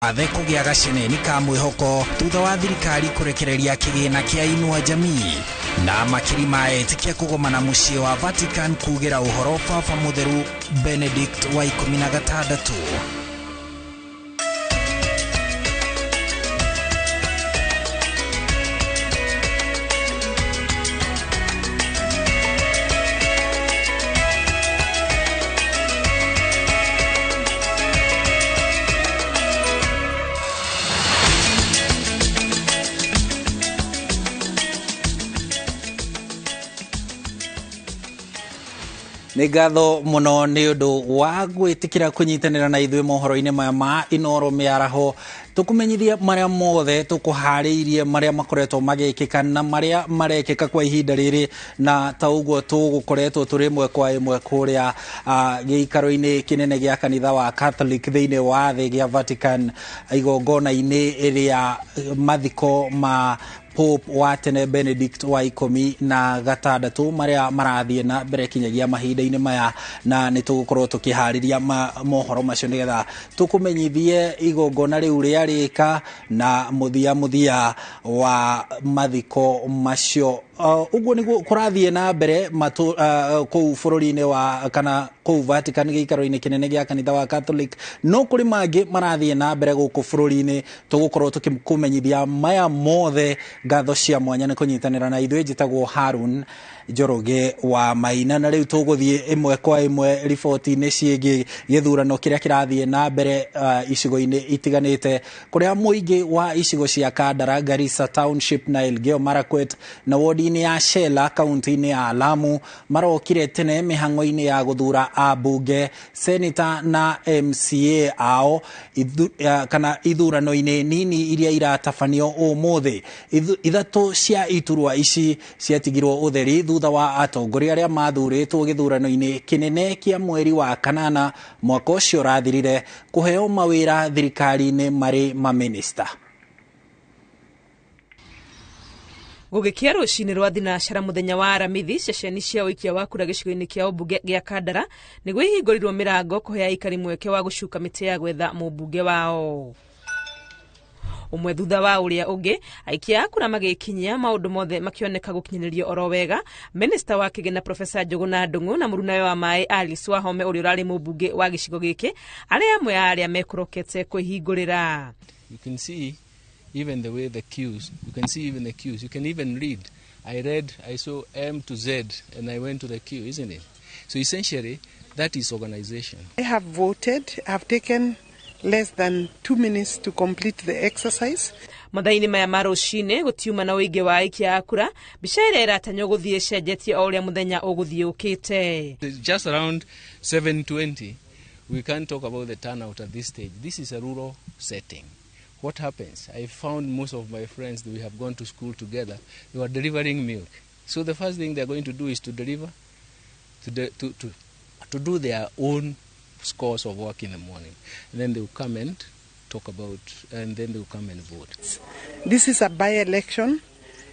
Atheko gĩa gaceneni ka mwĩhoko thutha wa thirikari kũrekereria kĩgĩna kĩa Inua Jamii na makiri maetĩkia kũgomana mũciĩ wa Vatican kugĩra ũhoro Papa Mũtheru Benedict wa 16. Nĩngatho mũno nĩ ũndũ wa gwĩtĩkĩra kũnyitanĩra na ithuĩ mohoro-inĩ maya ma Inooro mĩaraho tũkũmenyithia marĩa mothe tũkũharĩirie marĩa makoretwo magĩkĩka na marĩa marekĩka kwa ihinda rĩrĩ, na ta ũguo tũgũkoretwo tũrĩ ĩmwe kwa ĩmwe kũrĩa gĩikaro-inĩ kĩnene gĩa kanitha wa Catholic thĩinĩ wa thĩ gĩa Vatican, igongona-inĩ rĩa mathiko ma Pope wa tene Benedict wa 16 marĩa marathiĩ na mbere kinyagia mahinda-inĩ maya, na nĩ tũgũkorwo tũkĩharĩria mohoro macio nĩgetha tũkũmenyithie igongona rĩu rĩa rĩka na mũthia wa mathiko macio. Ũguo nĩguo kũrathiĩ na mbere kũu bũrũri-inĩ wa kana kũu Vatican gĩikaro-inĩ kĩnene gĩa kanitha wa Catholic, no kũrĩ mangĩ marathiĩ na mbere gũkũ bũrũri-inĩ. Tũgũkorwo tũkĩmenyithia maya mothe. Ngatho cia mwanya nĩ kũnyitanĩra na ithuĩ. Njĩtagwo Harun Njoroge wa Maina, na rĩu tũgũthiĩ ĩmwe kwa ĩmwe riboti-inĩ ciĩgiĩ gĩthurano kĩrĩa kĩrathiĩ na mbere icigo-inĩ itiganĩte, kũrĩa mũingĩ wa icigo cia Kandara, Garissa Township na Elgeyo Marakwet na wodi-inĩ ya Shela kaunti-inĩ ya Lamu marokire tene mĩhang'o-inĩ ya gũthura ambunge, seneta na MCA ao kana ithurano-inĩ nini iria iratabanio ũmũthĩ. Ithatũ cia iturwa ici ciatigirwo ũtheri thutha wa atongoria arĩa mathurĩtwo gĩthurano-inĩ kĩnene kĩa mweri wa kanana mwaka ũcio ũrathirire kũheo mawĩra thirikari-inĩ marĩ maminista. Gũgĩkia rũcinĩ rwa thinacara mũthenya wa aramithi, ceceni cia ũikia wa kura gĩcigo-inĩ kĩa ũmbunge gĩa Kandara nĩguo ihingũrirwo mĩrango kũhe aikari mweke wa gũcuka mĩtĩ ya gwetha mũmbunge wao. Ũmwe thutha wa ũrĩa ũngĩ, aikia a kura magĩkinyia maũndũ mothe makĩoneka gũkinyanĩrio oro wega. Minista wa kĩgĩna Profesa Njũgũna Ndung'u na mũrunawe wa maĩ Alice Wahome ũrĩa ũrarĩ mũmbunge wa gĩcigo gĩkĩ arĩ amwe a arĩa mekũrokete kwĩhingũrĩra. You can see even the way the queues, you can see even the queues, you can even read. I saw M to Z and I went to the queue, isn't it? So essentially that is organization. I have voted, I have taken less than 2 minutes to complete the exercise. Mathaa-inĩ maya ma rũcinĩ gũtiuma na ũingĩ wa aikia a kura, mbica ĩrĩa ĩratanywo gũthiĩ cenjetie o ũrĩa mũthenya ũgũthiĩ ũkĩte. Just around 7:20, we can't talk about the turnout at this stage. This is a rural setting. What happens? I found most of my friends that we have gone to school together, they were delivering milk. So the first thing they're going to do is to deliver, to do their own scores of work in the morning. And then they will come and talk about, and then they will come and vote. This is a by-election,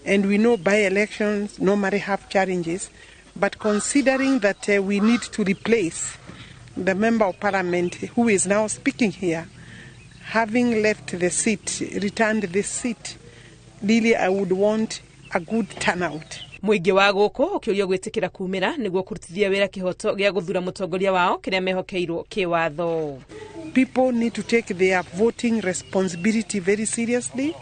and we know by-elections normally have challenges, but considering that we need to replace the member of parliament who is now speaking here, having left the seat, returned this seat, really I would want a good turnout. Mũingĩ wa gũkũ ũkĩũrio gwĩtĩkĩra kumĩra nĩguo kũrutithia wĩra kĩhoto gĩa gũthura mũtongoria wao kĩrĩa mehokeirwo kĩwatho. People need to take their voting responsibility very seriously.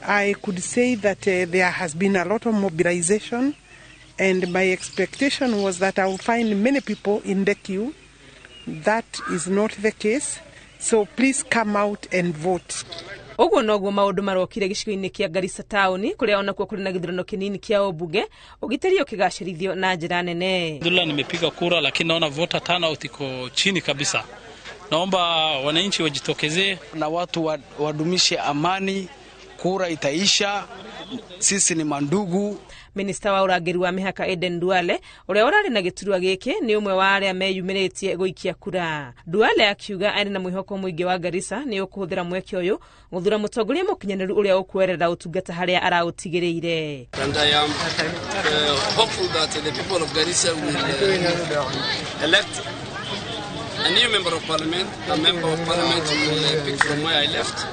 I could say that there has been a lot of mobilization, and my expectation was that I will find many people in the queue. That is not the case. So please come out and vote. Ũguo noguo maũndũ marokire gĩcigo-inĩ kĩa Garissa Town kũrĩa onakuo kũrĩ na gĩthurano kĩnini kĩa ũmbunge ũgitĩri ũkĩgacĩrithio na njĩra nene. Ndula nimepiga kura lakini naona voter turnout iko chini kabisa. Naomba wananchi wajitokezee na watu wadumishe amani, kura itaisha, sisi ni mandugu. Minista wa ũrangĩri wa mĩhaka Eden Duale ũrĩa ũrarĩ na gĩturwa gĩkĩ nĩ ũmwe wa arĩa meyumĩrĩtie gũikia kura. Duale akiuga arĩ na mwĩhoko mũingĩ wa Garissa nĩ ũkũhũthĩra mweke ũyũ gũthura mũtongoria mũkinyanĩru ũrĩa ũkwerera ũtungata harĩa araũtigĩrĩire. And I am hopeful that the people of Garissa will elect a new member of parliament, a member of parliament will pick from where I left.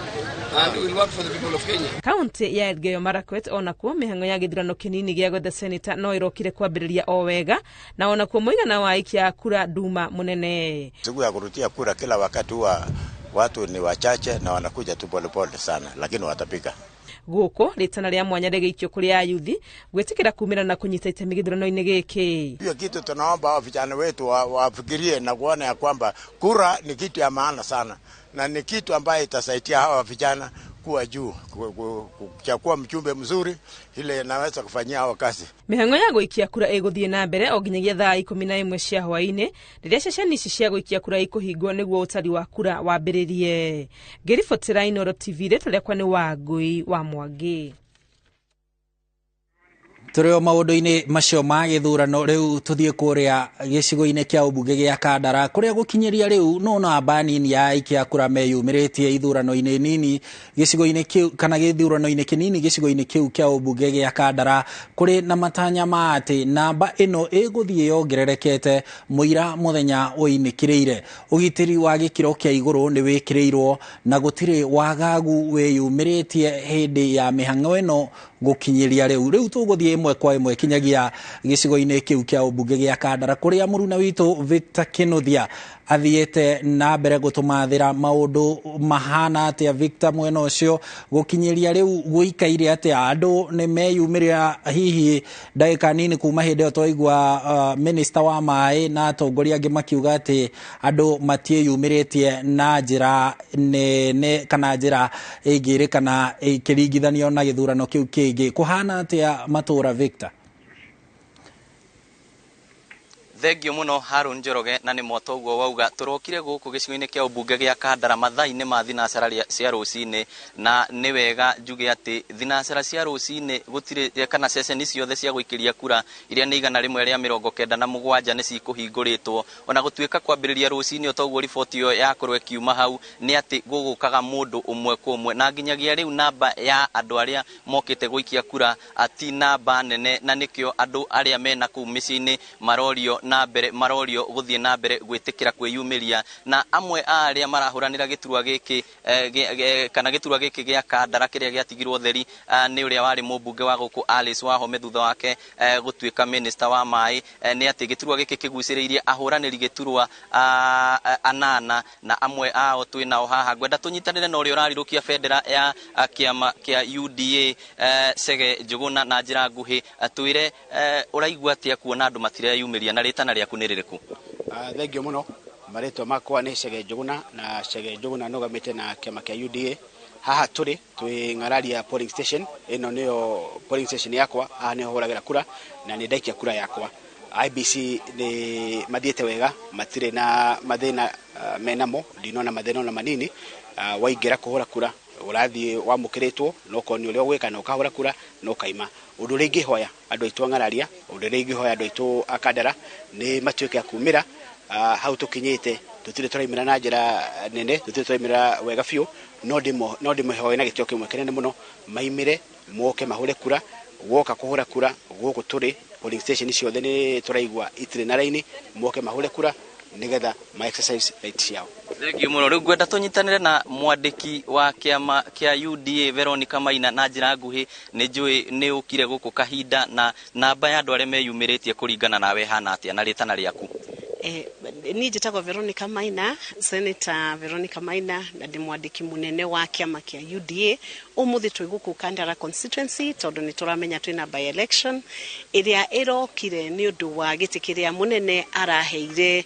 And we will work for the people of Kenya. Kaunti ya Elgeyo Marakwet ona kuo mihango ya githurano kinini gya gwetha senator no irokire kwambiriria o wega na ona kuo muigana wa aikia kura nduma munene. Siku ya kurutia kura kila wakati huwa watu ni wachache na wanakuja tu polepole sana, lakini watapika. Guko ritana ria mwanya rigeikio kuri ayuthi gwetikira kumira na kunyita itemi githurano-ini giki. Hiyo kitu tunaomba vijana wetu wafikirie na kuona ya kwamba kura ni kitu ya maana sana na ni kitu ambaye itasaidia hawa vijana kuwa juu, kuwa mchumbe mzuri ile naweza kufanyia hawa kazi. Mihango ya gwikia kura iguthie na mbere o nginyagia thaa 11 cia hwaini riria ceceni ici cia gwikia kura ikuhingwo niguo utari wa kura wambiririe. Ngiribotera Inooro TV rĩtwa ni Wangui wa Mwangi. Tureo maundu-ini macio ma githurano riu tuthie kuria gicigo-ini kia ubunge gia Kandara kuria gukinyiria riu no namba nini ya aikia kura meyumiritie ithurano-ini nini gicigo-ini kiu kana githurano-ini kinini gicigo-ini kiu kia ubunge gia Kandara kuri na matanya ma ati namba ino iguthie yongererekete muira muthenya uinikirire ugitiri wa gikiro kia iguru ni wikirirwo na gutire wagagu weyumiritie hindi ya mihango ino gukinyiria riu tuguthie imwe kwa imwe kinyagia gicigo-ini kiu kia ubunge gia Kandara kuria muruna witu Victor Kinothia athiete na mbere gutumathira maundu mahana atia Victor mwena ucio gukinyiria riu guikaire atia andu ni meyumirira hihi ndagika nini kuma hindi yo twaigua minister wa mai na atongoria angi makiuga ati andu matieyumiritie na njira nene kana njira ingiri kana ikiringithanio na githurano kiu kingi kuhana atia matura Victor? Thengio muno Harun Njoroge na ni motoguo wauga turokire guku gicigo-ini kia ubunge gia Kandara mathaa-ini ma thinacara cia rucini na ni wega njuge ati thinacara cia rucini gutire kana ceceni ciothe cia guikiria kura iria ni igana rimwe ria 97 ni cikuhinguritwo ona gutuika kwambiriria rucini otoguo riboti yo ya kurwe kiuma hau ni ati gugukaga mundu umwe kwa umwe na nginyagia riu namba ya andu aria mokite guikia kura ati namba nene na nikio andu aria mena ku micini marorio na mbere marorio guthie na mbere gwitikira kwiyumiria na amwe aria marahuranira giturwa giki kana giturwa giki gia Kandara kiria giatigirwo theri ni uria wari mubunge wa guku Alice Wahome thutha wake gutuika minister wa mai ni ati giturwa giki kiguciriirie ahuraniri giturwa anana na amwe ao twinao haha ngwenda tunyitanire na uria urarirukia bendera ya kiama kia UDA Chege Njuguna na njira nguhi twire uraigua atia kuona andu matireyumiria na ritana riaku ni ririku? Thengio muno maritwa makwa ni Chege Njuguna na Chege Njuguna nugamite na kiama kia UDA haha turi ngararia polling station ino niyo polling station yakwa haha niho huragira kura na ni ndaikia kura yakwa. IBC ni mathiete wega matire na mathina menamo ndinona mathina na manini waingira kuhura kura urathi wamukiritwo no koni uri gwika no kahura kura no kaima undu ringi hoya andu aitu ngararia undu ringi hoya andu aitu Kandara ni matuike akumira hau tukinyite tutire turaimira na njira nene tutire turaimira wega fiu no ndimo hoya na gitio kimwe kinene muno maimire moke mahure kura woka kuhura kura guku turi polling station ciothe ni turaigwa itire na raini moke mahure kura nigetha ma exercise rights yao. Thengio muno riu ngwenda tunyitanire na mwandiki wa kiama kia UDA Veronica Maina na njira nguhi ni njui ni ukire guku kahinda na namba ya andu aria meyumiritie kuringana nawe hana atia na ritana riaku? Ni njitagwo Veronica Maina, Senator Veronica Maina na ndi mwandiki munene wa kiama kia UDA. Umuthi twi guku Kandara constituency tondu ni turamenya twina by election iria irokire ni undu wa gitikiria munene araheire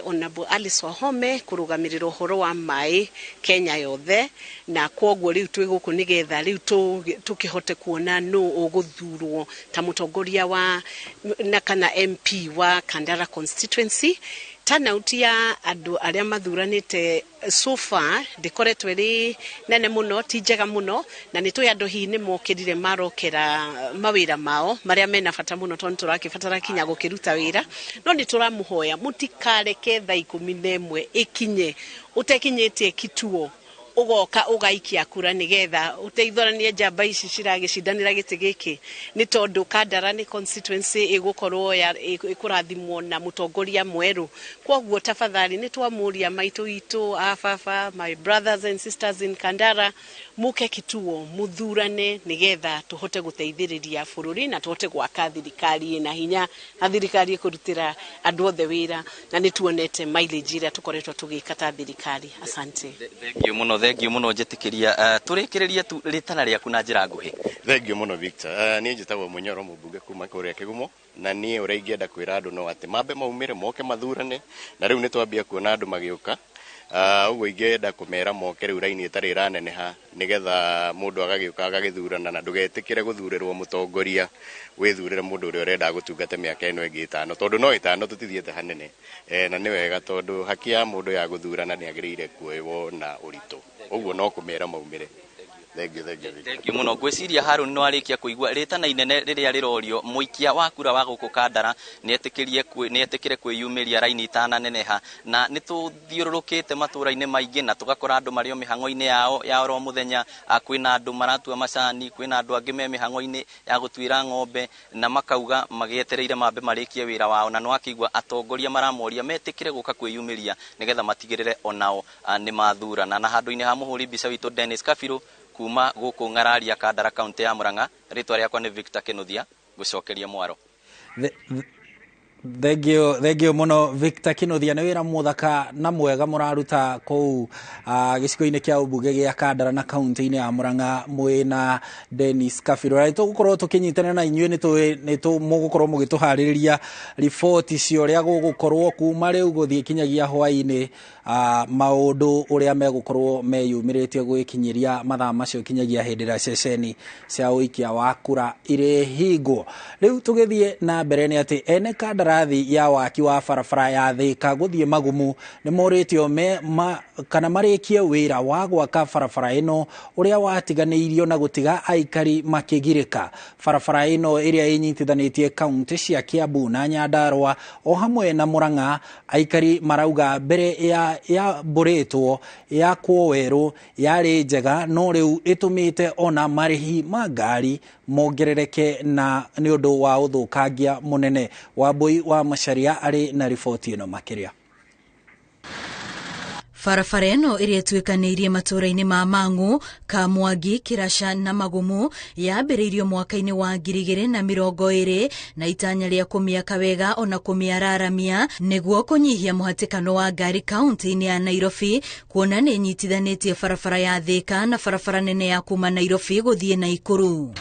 Honorable Alice Wahome kurugamirira uhoro wa mai Kenya yothe na kwoguo riu twi guku nigetha riu tukihote kuona no uguthurwo ta mutongoria wa na kana MP wa Kandara constituency. Turnout ya andu aria mathuranite so far ndikoretwo ri nene muno ti njega muno na ni twi andu hi ni mokirire marokera mawira mao maria mena bata muno tondu turakibatara kinya gukiruta wira no ni turamuhoya mutikareke thaa 11 ikinye utekinyitie kituo ugoka ugaikia kura nigetha uteithoranie njamba ici ciragicindanira giti giki ni tondu Kandara ni constituency igukorwo ikurathimwo na mutongoria mweru. Kwoguo tafadhali ni twamuria maitu itu afafa, my brothers and sisters in Kandara, muke kituo muthurane nigetha tuhote guteithiriria bururi na tuhote gwaka thirikari na hinya na thirikari ikurutira andu othe wira na ni tuonete mileage ira tukoretwo tugikata thirikari. Asante. Thank you muno njitikiria turikiririe tu ritana riaku na njira nguhi. Thank you muno Victor. Ni njitagwo Munyoro Mubunge kuma kuria Kigumo na ni uria ingienda kwira andu no ati mambe maumire moke mathurane na riu ni twambia kuona andu magiuka uguo ingienda kumera moke riu raini itari iraneneha nigetha mundu agagiuka agagithurana na ndugetikire guthurirwo mutongoria withurire mundu uria urenda gutungata miaka ino ingi 5 tondu no 5 tutithiete hanene na ni wega tondu haki ya mundu ya guthurana ni agirire kuewo na urito uguo no kumera maumire. Thank you muno. Gwiciria Harun no arikia kuigua ritana inene riria rirorio muikia wa kura wa guku Kandara ni etikire kwiyumiria raini itana neneha na nituthiururukite matura-ini maingi na tugakora andu mario mihango-ini ya oro muthenya. Kwina andu maratua macani, kwina andu angi me mihango-ini ya gutwira ng'ombe na makauga magietereire mambe marikie wira wao na no akigua atongoria maramoria metikire guka kwiyumiria nigetha matigirire onao ni mathurana na handu-ini ha muhuri mbica witu Dennis Kabiru kuma guku Ngararia Kandara county ya Murang'a. Ritwa riakwa ni Victor Kinuthia gucokeria mwaro. Thank you muno Victor Kinuthia, ni wira muthaka na mwega muraruta kou gicigo-ini kia ubunge gia Kandara na county-ini ya Murang'a mwina Dennis Kabiru. Rai tugukorwo tukinyitana na inyuĩ ni mugukorwo mugituhaririria riboti cio ria gugukorwo kuma riu guthie kinyagia hwaini maundu uria megukorwo meyumiritie gwikinyiria mathaa macio kinyagia hindira ceceni cia uikia wa kura iri hingo. Riu tugithie na mbere ni ati ene kandarathi ya waki wa barabara ya Thika guthie Magumu ni moritio kana marikie wira wa gwaka barabara ino uria watiganiirio na gutiga aikari makigirika. Barabara ino iria inyitithanitie kaunti cia Kiambu na Nyandarua o hamwe na Murang'a, aikari marauga mbere ya boretwo ya kwoweru yari njega no riu itumite ona marihi magari mongerereke na ni undu wa uthukangia munene. Wambui wa Macharia ari na riboti ino makiria. Barabara ĩno ĩrĩa ĩtuĩkanĩirie matũũra-inĩ ma Mang'u, Kamwangi, Kirasha na Magumu yambĩrĩirio mwaka-inĩ wa 2020 na itanya rĩa kũmĩaka wega ona kũmĩararamia nĩguo kũnyihia mũhatĩkano wa ngari kaunti-inĩ ya Nairobi, kuona nĩ nyitithanĩtie barabara ya Thika na barabara nene ya kuma Nairobi gũthiĩ Naikuru.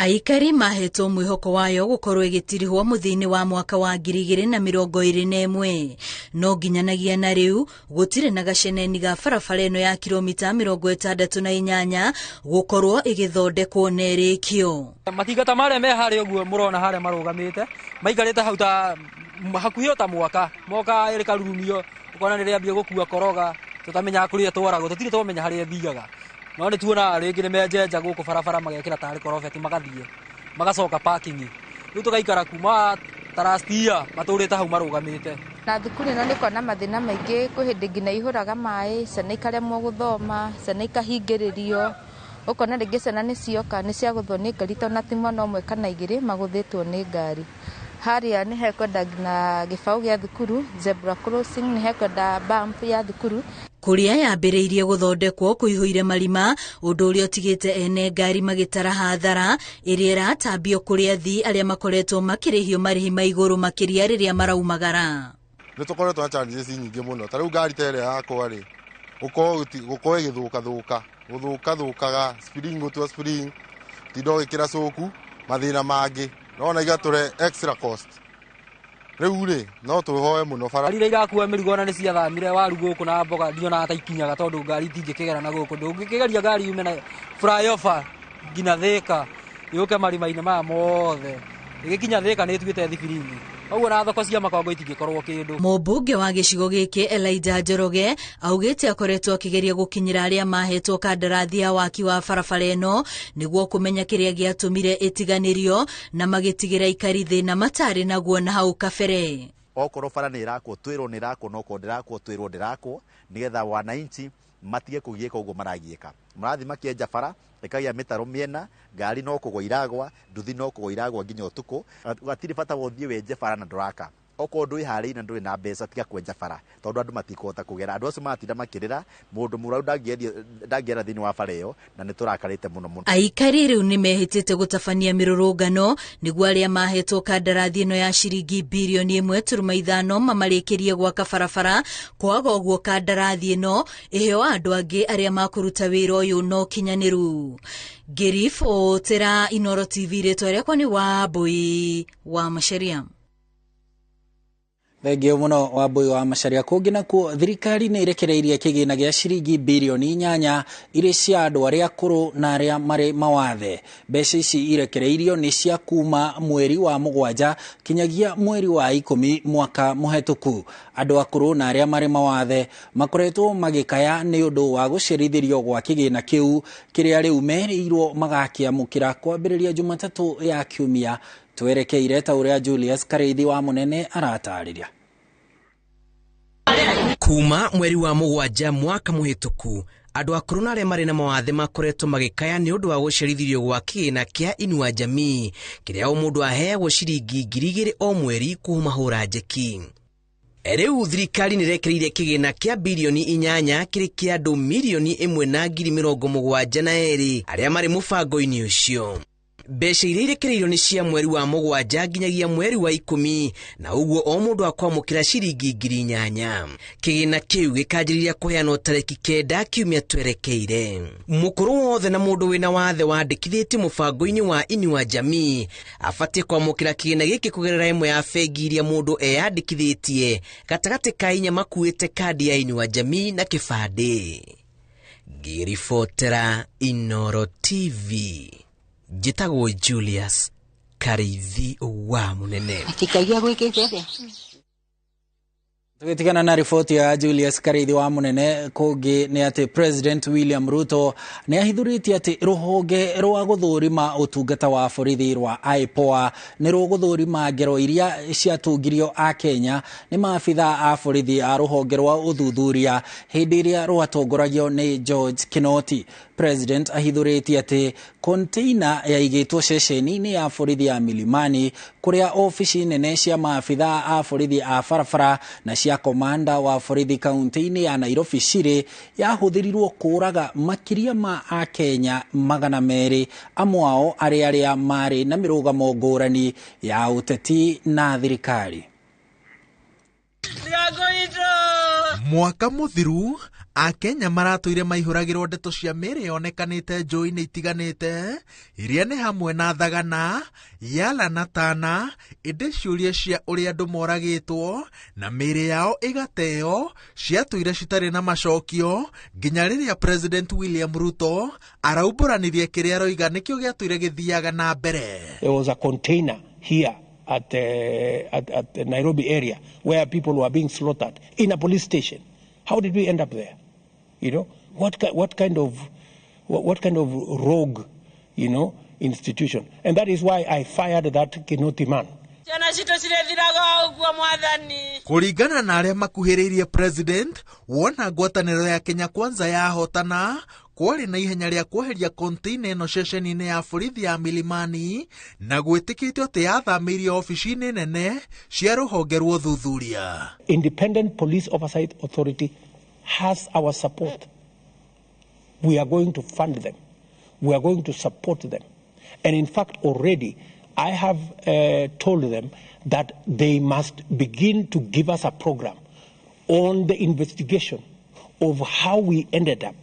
Aikari mahetwo mwihoko wayo gukorwo igitirihwo muthiini wa mwaka wa 2021 no nginyanagia na riu gutire na gaceneni ga barabara ino ya kilomita 68 gukorwo igithondekwo nerikio. Matingata maria me hari uguo murona haria marugamite maikarite hau ta hakuhio ta mwaka iri karurumio ukona ni riambia gukua koroga tutamenya kuria twarago tutire twamenya haria thiaga no ni tuona ringi ni menjenja guku barabara magekira tari korobeti magathie magacoka parking riu tugaikara kuma tarastia maturite hau marugamite na thukuru ino niko na mathina maingi kuhindi ngina ihuraga mai ciana ikaremwo guthoma ciana ikahingiririo ukona ringi ciana ni cioka ni cia guthwo ni ngari tona ti mwana umwe kana igiri maguthitwo ni ngari haria ni hekwenda ngina gibau gia thukuru zebra crossing ni hekwenda bump ya thukuru kuria yambĩrĩirie guthondekwo kuihuire marima undu uria utigite ene ngari magitara hathara iria iratambio kuri athii aria makoretwo makirihio marihi ma iguru makiria riria maraumagara. Nitukoretwo na challenges nyingi muno ta riu ngari tere yakwa ri guko igithukaga spring gutwa spring tindo ikira coku mathina mangi nona igature extra cost. Riu ri no tuhoe muno bara rira irakuwa mirigo na ni cia thamire waru guku na mboga ndiona ata ikinyaga tondu ngari itingikigera na guku ndungikigeria ngari yume na flyover ngina Thika yuke marima-ini maya mothe igikinya Thika ni tuite thibirini oguo na thoko cia makongo itingikorwo kindu. Mũmbunge wa gĩcigo gĩkĩ Elijah Njoroge augĩte akoretwo akĩgeria gũkinyĩra arĩa mahetwo kandarathi ya waki wa barabara ĩno nĩguo kũmenya kĩrĩa gĩatũmire ĩtiganĩrio na magĩtigĩra aikari thĩna matarĩ naguo na hau kabere. okorwo bara nä rakwo twirwo nä rakwo no ko ndirakwo twirwo ndirakwo nigetha wananchi matige kugieka uguo maragieka marathi makienja bara ikagia mitaro miena ngari no kugwa iragwa nduthi no kugwa iragwa nginya utuku gatiri bata wothie wenje bara na nduraka oko ndu ihari na nduri na mbeca tiga kwenja bara tondu andu matikota kugera andu acio matinda makirira mundu murau ndangĩera thini wa bara iyo na nĩ tũrakarĩte mũno aikari rĩu nĩ mehĩtĩte gũtabania mĩrũrũngano nĩguo arĩa mahetwo kandarathi ĩno ya ciringi birioni 1.5 mamarĩkĩrie gwaka barabara kwaga ũguo kandarathi ĩno ĩheo andũ angĩ arĩa makũruta wĩra ũyũ no kinyanĩru Girif Otera Inooro TV rĩtwa rĩakwa nĩ Wambui wa Macharia. Thengio muno Wambui wa Macharia. Kũngĩ nakuo thirikari nĩ irekereirie kĩgĩna gĩa ciringi birioni 8 irĩ cia andũ arĩa akũrũ na arĩa marĩ mawathe. Mbeca ici irekereirio nĩ cia kuma mweri wa 7 kinyagia mweri wa 10 mwaka mũhetũku. Andũ akũrũ na arĩa marĩ mawathe makoretwo magĩkaya nĩ ũndũ wa gũcerithĩrio gwa kĩgĩna kĩu kĩrĩa rĩu merĩirwo magakĩamũkĩra kwambĩrĩria Jumatatũ ya kiumia. Twerekeire ta ũrĩa Julius Kareithi wa Munene aratarĩria. Kuma mweri wa 7 mwaka mũhetũku andũ akũrũ na arĩa marĩ na mawathe makoretwo magĩkaya nĩ ũndũ wa gũcerithĩrio gwa kĩgĩna kĩa Inua Jamii kĩrĩa o mũndũ aheagwo ciringi 2,000 o mweri kũmahũra njeki. Rĩu thirikari nĩ irekereirie kĩgĩna kĩa birioni 8 kĩrĩ kĩa andũ milioni 1,72 arĩa marĩ mũbango-inĩ ũcio. Mbeca iria irekereirio nĩ cia mweri wa 7 nginyagia mweri wa 10 na ũguo o mũndũ akwamũkĩra ciringi 8,000. Kĩgĩna kĩu gĩkanjĩrĩria kũheanwo tarĩki 9 kiumia twerekeire. Mũkũrũ wothe na mũndũ wĩna wathe wandĩkithĩtio mũbango-inĩ wa Inua Jamii abatiĩ kwamũkĩra kĩgĩna gĩkĩ kũgerera ĩmwe ya bengi iria mũndũ eyandĩkithĩtie gatagatĩ ka 4 makuĩte kandi ya Inua Jamii na kĩbandĩ. Girif Otera Inooro TV. Jitagwo Julius Kareithi wa Munene. Atikagia gwikete. Tukitigana na ripoti ya Julius Kareithi wa Munene, kũngĩ nĩ atĩ President William Ruto nĩ ahithũrĩtie atĩ rũhonge rwa gũthũrima ũtungata wa borithi rwa IPOA nĩ rũgũthũrima ngero iria ciatungirio a Kenya nĩ maabitha a borithi a rũhonge rwa ũthuthuria hĩndĩ ĩrĩa rwatongoragio nĩ George Kinoti. President ahithũrĩtie atĩ container yaigĩtwo ceceni-inĩ ya borithi ya Milimani kũrĩa ofici nene cia maabitha a borithi a barabara na cia komanda wa borithi kaunti-inĩ ya Nairobi cirĩ yahũthĩrirwo kũraga makĩria ma a Kenya 200 amwe ao arĩa marĩ na mĩrũgamo ngũrani ya ũteti na thirikari. Mwaka mũthiru Akenya maratũire maihũragĩrwo ndeto cia mĩĩrĩ yonekanĩte njũĩ-inĩ itiganĩte iria nĩ hamwe na thagana, yala na tana, ĩndĩ ciũria cia ũrĩa andũ moragĩtwo na mĩĩrĩ yao ĩgateo ciatũire citarĩ na macokio nginya rĩrĩa President William Ruto araumbũranirie kĩrĩa aroiga nĩkĩo gĩatũire gĩthiaga na mbere. There was a container here at the Nairobi area where people were being slaughtered in a police station. How did we end up there? You know, what kind of rogue, you know, institution? And that is why I fired that Kinoti man. Kũringana na arĩa makuhĩrĩirie President, wona ngwatanĩro ya Kenya Kwanza yahotana kwarĩ na ihenya rĩa kweheria container ĩno ceceni-inĩ ya borithi ya Milimani na gwĩtĩkĩtio atĩ yathamĩirio ofici-inĩ nene cia rũhonge rwa ũthuthuria. Independent Police Oversight Authority has our support. We are going to fund them. We are going to support them. And in fact, already I have told them that they must begin to give us a program on the investigation of how we ended up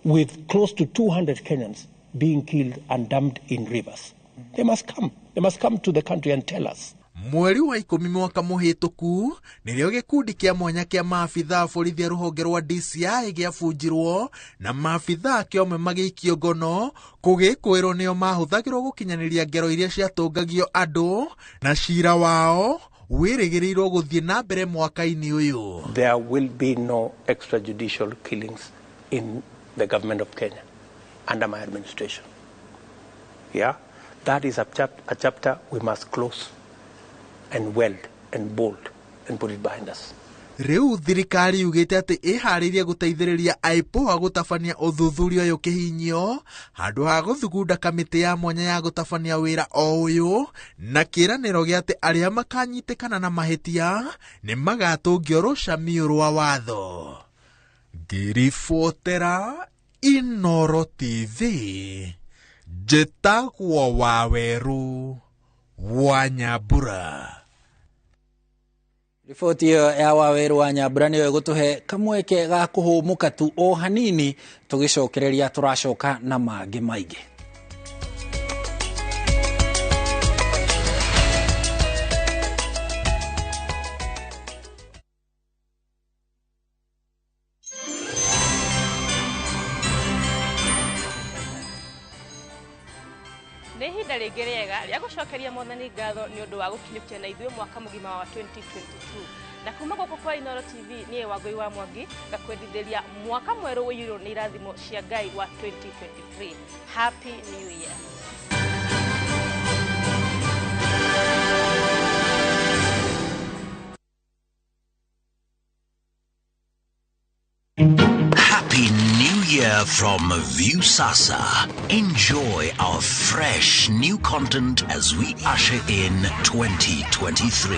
with close to 200 Kenyans being killed and dumped in rivers. They must come. They must come to the country and tell us. Mweri wa 10 mwaka mũhetũku nĩrĩo gĩkundi kĩa mwanya kĩa maabitha borithi a rũhonge rwa DCI gĩabunjirwo na maabitha kĩome magĩikio ngono kũgĩkwĩrwo nĩo mahũthagĩrwo gũkinyanĩria ngero iria ciatũngagio andũ na cira wao wĩrĩgĩrĩirwo gũthiĩ na mbere mwaka-inĩ ũyũ. There will be no extrajudicial killings in the government of Kenya under my administration. Yeah, that is a chapter we must close and weld and bolt and put it behind us. Riu thirikari yugite ati ihariria guteithiriria IPOA gutabania uthuthuria uyu kihinyio handu ha guthugunda kamiti ya mwanya ya gutabania wira o uyu na kiraniro gia ati aria makanyitikana na mahitia ni magatungio rucamio rwa watho. Ngiribotera Inooro TV, njĩtagwo Waweru wa Nyambura. Riboti iyo ya Waweru wa Nyambura niyo igutuhe kamweke ga kuhumuka tu o hanini tugicokereria turacoka na mangi maingi. Ihinda rĩngĩ rĩega rĩa gũcokeria Mwathani ngatho nĩ ũndũ wa gũkinyũkia na ithuĩ mwaka mũgima wa 2022 na kuma gũkũ kwa Inooro TV niĩ Wangũi wa Mwangi ngakwendithĩria mwaka mwerũ ũiyũrwo nĩ irathimo cia Ngai wa 2023. Happy New Year. Happy New Year from Viusasa. Enjoy our fresh new content as we usher in 2023.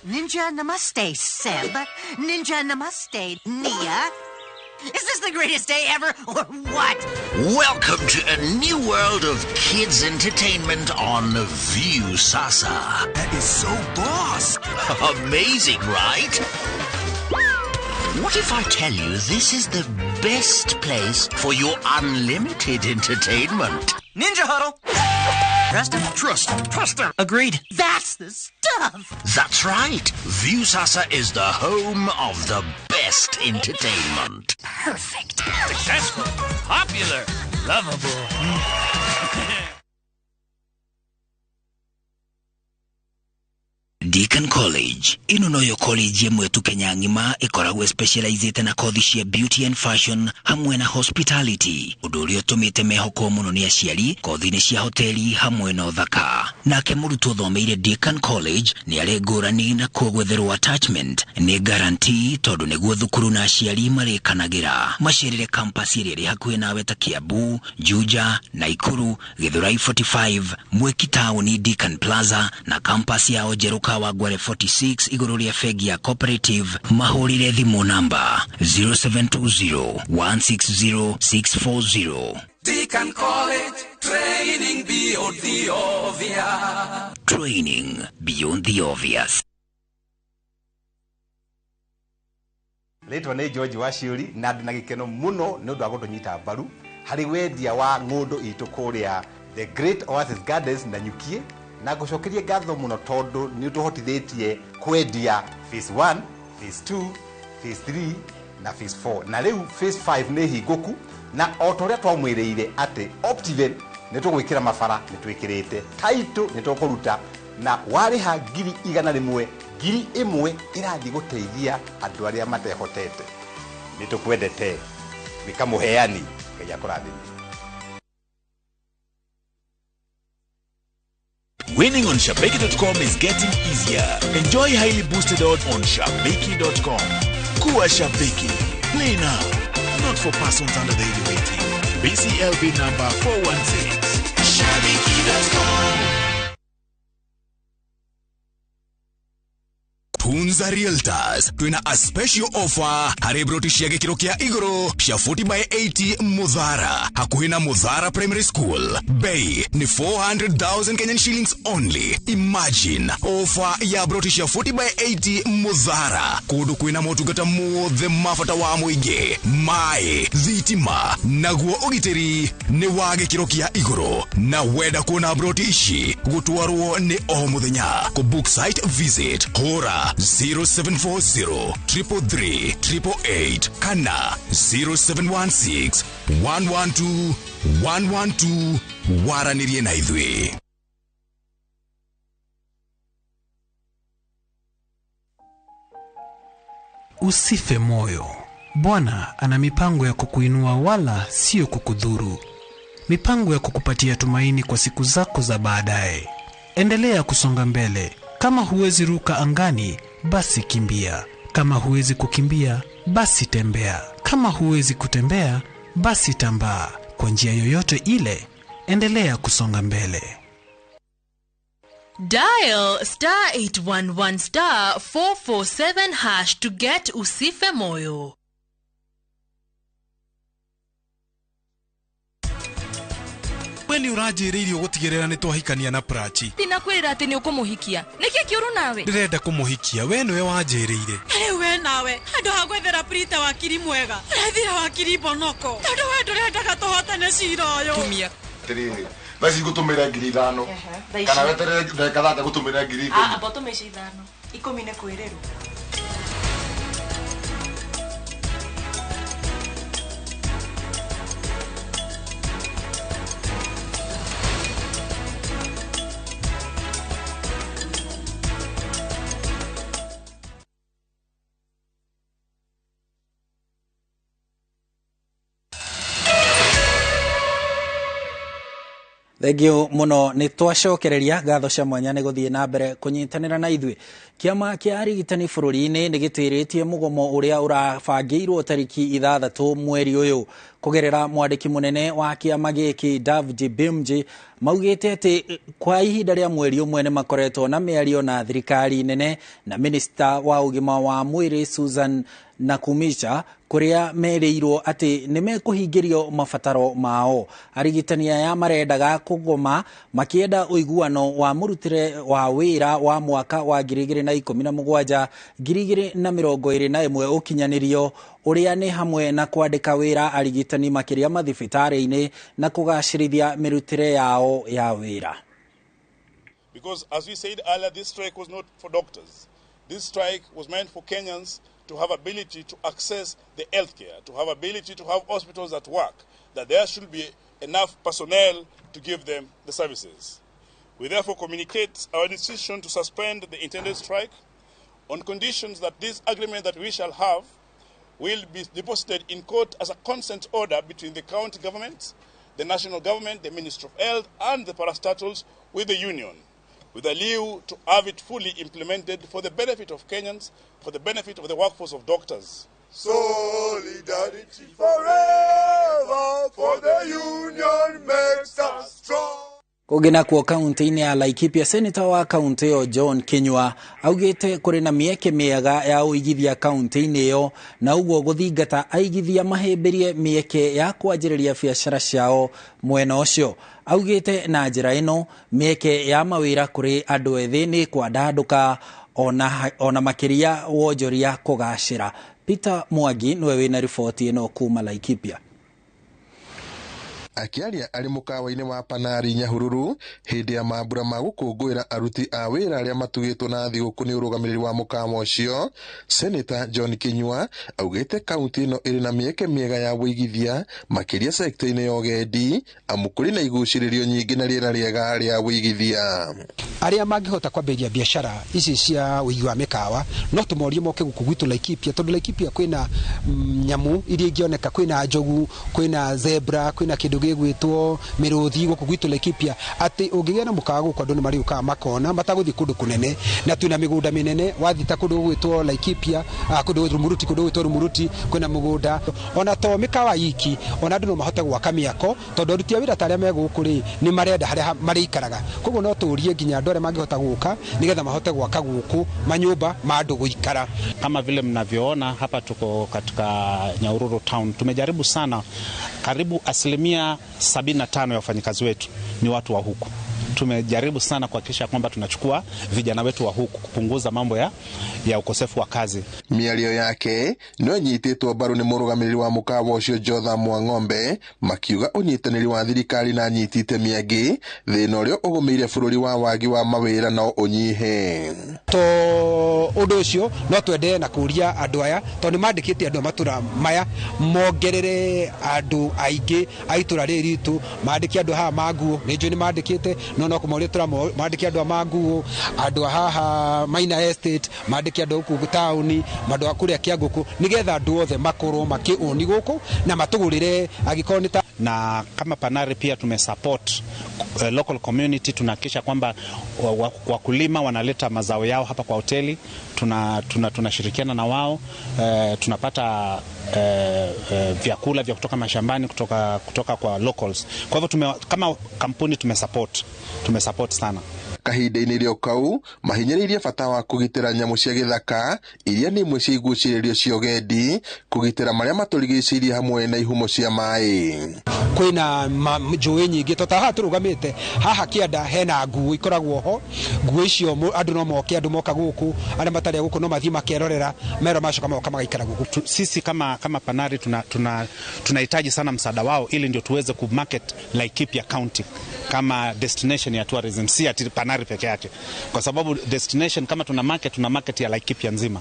Ninja Namaste, Seb. Ninja Namaste, Nia. Is this the greatest day ever, or what? Welcome to a new world of kids entertainment on Viusasa. That is so boss. Amazing, right? What if I tell you this is the best place for your unlimited entertainment? Ninja Huddle. Trust him? Trust him. Agreed. That's the stuff. That's right. Viusasa is the home of the best entertainment. Perfect. Successful. Popular. Lovable. Deacon College. Ino noyo college yemwe tu Kenya ngima ikoragwe specialized na kothi cia beauty and fashion hamwe na hospitality. Undu uria utumite mehoko muno ni aciari kothi-ini cia hoteli hamwe na uthaka. Nake murutwo thomeire Deacon College ni ari ngurani na kugwetherwo attachment ni guarantee tondu niguo thukuru na aciari marikanagira. Macerere campus iria iri hakuhi nawe ta Kiambu, Juja, Naikuru, Githurai 45, Mwiki Town, Deacon Plaza na campus ya Ojeruka wa Gware 46 iguru ria fegi ya cooperative. Mahurire thimu namba 0720-160-640. Deacon College, training beyond the obvious. Training beyond the obvious. Leto ne George Washiuri na ndina gikeno muno ne undu wa gutunyita mbaru hari wendia wa ngundu itu kuria the Great Oasis Gardens na Nyukie na gucokerie ngatho muno tondu ni utuhotithitie kwendia phase 1, phase 2, phase 3 na phase 4 na riu phase 5 ni hinguku na otoria twamwiriire ati Optiven ni tugwikira mabara ni twikirite title ni tukuruta na wariha ngiri 100 ngiri 1 irathi guteithia andu aria matehotete ni tukwendete bikamuheani ngai akurathime. Winning on Shabeki.com is getting easier. Enjoy highly boosted odds on Shabeki.com. Kuwa Shabeki. Play now. Not for persons under the age of 18. BCLB number 416. Shabeki.com. Punza Realtors twina a special offer hari broti cia gikiro kia iguru cia 40/80 Mudhara hakuhi na Mudhara Primary School. Bei ni 400,000 Kenyan shillings only. Imagine offer ya broti cia 40/80 Mudhara kudu kwina motungata mothe mafata wa muingi mai thitima naguo ugitiri ni wa gikiro kia iguru na wenda kuona broti ici gutwarwo ni o muthenya ku book site visit hora 0740 333 888 kana 0716 112 112 waranirie na ithui. Usife moyo. Bwana ana mipango ya kukuinua wala sio kukudhuru. Mipango ya kukupatia tumaini kwa siku zako za baadaye. endelea kusonga mbele. Kama huwezi ruka angani, basi kimbia. Kama huwezi kukimbia, basi tembea. Kama huwezi kutembea, basi tambaa. Kwa njia yoyote ile, endelea kusonga mbele. Dial *811*447# to get Usife Moyo. Weni urajiririo gutigirira ni twahikania na Prachi. Tinakwirira ati ni ukumuhikia. Niki kiuru nawe? Ndirenda kumuhikia, we niwe wanjirire. We nawe, andu hagwethera Prita wakiri mwega. Ethira wakiri bonoko. Tondu we ndurendaga tuhotane cira uyu. Tumia. Tiriri. Basi gutumira 5,000. Kana wetere ndeka thate gutumira 10,000. Abotume 5,000. 10 ne kwiriru. Thegio muno ni twacokereria gatho cia mwanya ni guthie na mbere kunyitanira na ithui. Kiama kia arigitani bururi-ini ni gitiritie mugomo uria urabangirwo tariki 6 mweri uyu. Kugerera mwandiki munene wa kiama giki David Bimji maugite ati kwa ihinda ria mweri umwe ni makoretwo na miario na thirikari nene na minista wa ugima wa mwiri Susan Nakumisha kuria mereirwo ati nimekuhingirio mabataro mao. Arigitani aya marendaga kugoma makienda uiguano wa murutire wa wira wa mwaka wa 2017 2021 ukinyanirio uria ni hamwe na kwandika wira arigitani makiria mathibitari-ini na kugacirithia mirutire yao ya wira. Because as we said earlier, this strike was not for doctors. This strike was meant for Kenyans to have ability to access the healthcare, to have ability to have hospitals that work, that there should be enough personnel to give them the services. We therefore communicate our decision to suspend the intended strike on conditions that this agreement that we shall have will be deposited in court as a consent order between the county government, the national government, the Ministry of Health, and the parastatals with the union, with a view to have it fully implemented for the benefit of Kenyans, for the benefit of the workforce of doctors. Solidarity forever, for the union makes us strong. Kugina kwa kaunti-ini ya Laikipia, Senator wa kaunti yo John Kinyua augite kuri na mieke miega ya uigithia kaunti-ini yo na uguo guthingata aigithia mahemberie mieke ya kwanjiriria biacara ciao mwena ucio. Augite na njira ino mieke ya mawira kuri andu ethi ni kwandanduka ona makiria wonjoria kugacira. Peter Mwangi niwe wina ripoti ino kuma Laikipia. Akiaria ari mukawa-ini wa Panari Nyahururu hindi ya mambura ma gukungwira aruti a wira aria matugitwo na thiguku ni urugamiriri wa mukawa ucio, Senator John Kinyua augite kaunti ino iri na mieke miega ya wigithia makiria sekta-ini ya ugendi amukuri na iguciririo nyingi na riera riega ria wigithia. Aria mangihota kwambiria biashara ici cia wigi wa mikawa no tumorie moke guku gwitu Laikipia, tondu Laikipia kwina nyamu iria ingioneka, kwina njogu, kwina zebra, kwina kindu gwitwo miruthi guku gwitu Laikipia, ati ungigia na mukawa guku andu ni mariuka makona mataguthi kundu kunene na twina migunda minene. Wathita kundu gwitwo Laikipia, kundu Rumuruti, kundu gwitwo Rumuruti kwina mugunda ona to mikawa iki, ona andu no mahote gwaka miako tondu aruti a wira taria me guku ri ni marenda haria marikaraga. Koguo no tuurie nginya andu aria mangihota guka nigetha mahote gwaka guku manyumba ma andu guikara. Kama vile mnavyoona hapa tuko katika Nyahururu town, tumejaribu sana, karibu 75% ya wafanyikazi wetu ni watu wa huku. Tumejaribu sana kuhakikisha kwamba tunachukua vijana wetu wa huku kupunguza mambo ya ukosefu wa kazi. Miario yake no nyititwo mbaru ni murugamiriri wa mukawa ucio Jotha Mwang'ombe makiuga unyitaniri wa thirikari na nyitite miangi thina urio ugumiire bururi wa wagi wa mawira no unyihe. Undu ucio no twende na kuria andu aya tondu mandikite andu matura maya mongerere andu aingi aitura riritu mandiki andu haha manguo ni mandikite no kumoria tura mandiki andu manguo andu haha Maina Estate mandiki andu ku tauni mandu akuria Kianguku nigetha andu othe makorwo makiuni guku na matugurire agikoni ta na kama Panari pia tumesupport local community. Tunahakikisha kwamba wakulima wanaleta mazao yao hapa kwa hoteli, tunashirikiana na wao, tunapata vyakula vya kutoka mashambani kutoka kwa locals. Kwa hivyo kama kampuni tumesupport sana. Kahinda-inĩ rĩo kau mahinyĩrĩirie bata wa kũgitĩra nyamũ cia gĩthaka iria nĩ imwe cia igucĩrĩrio cia ũgendi, kũgitĩra marĩa matũrigicĩirie hamwe na ihumo cia maĩ. Kwĩna njũĩ nyingĩ haha tũrũgamĩte haha kĩanda hena nguo ikoragwo ho. Nguo icio andũ no moke, andũ moka gũkũ, arĩa matarĩ gũkũ no mathiĩ makerorera, mero macoka moka magaikara gũkũ. Sisi kama Panari tunahitaji sana msaada wao ili ndio tuweze kumarket Laikipia County kama destination ya tourism, si ati Panari peke yake, kwa sababu destination kama tuna market ya Laikipia nzima.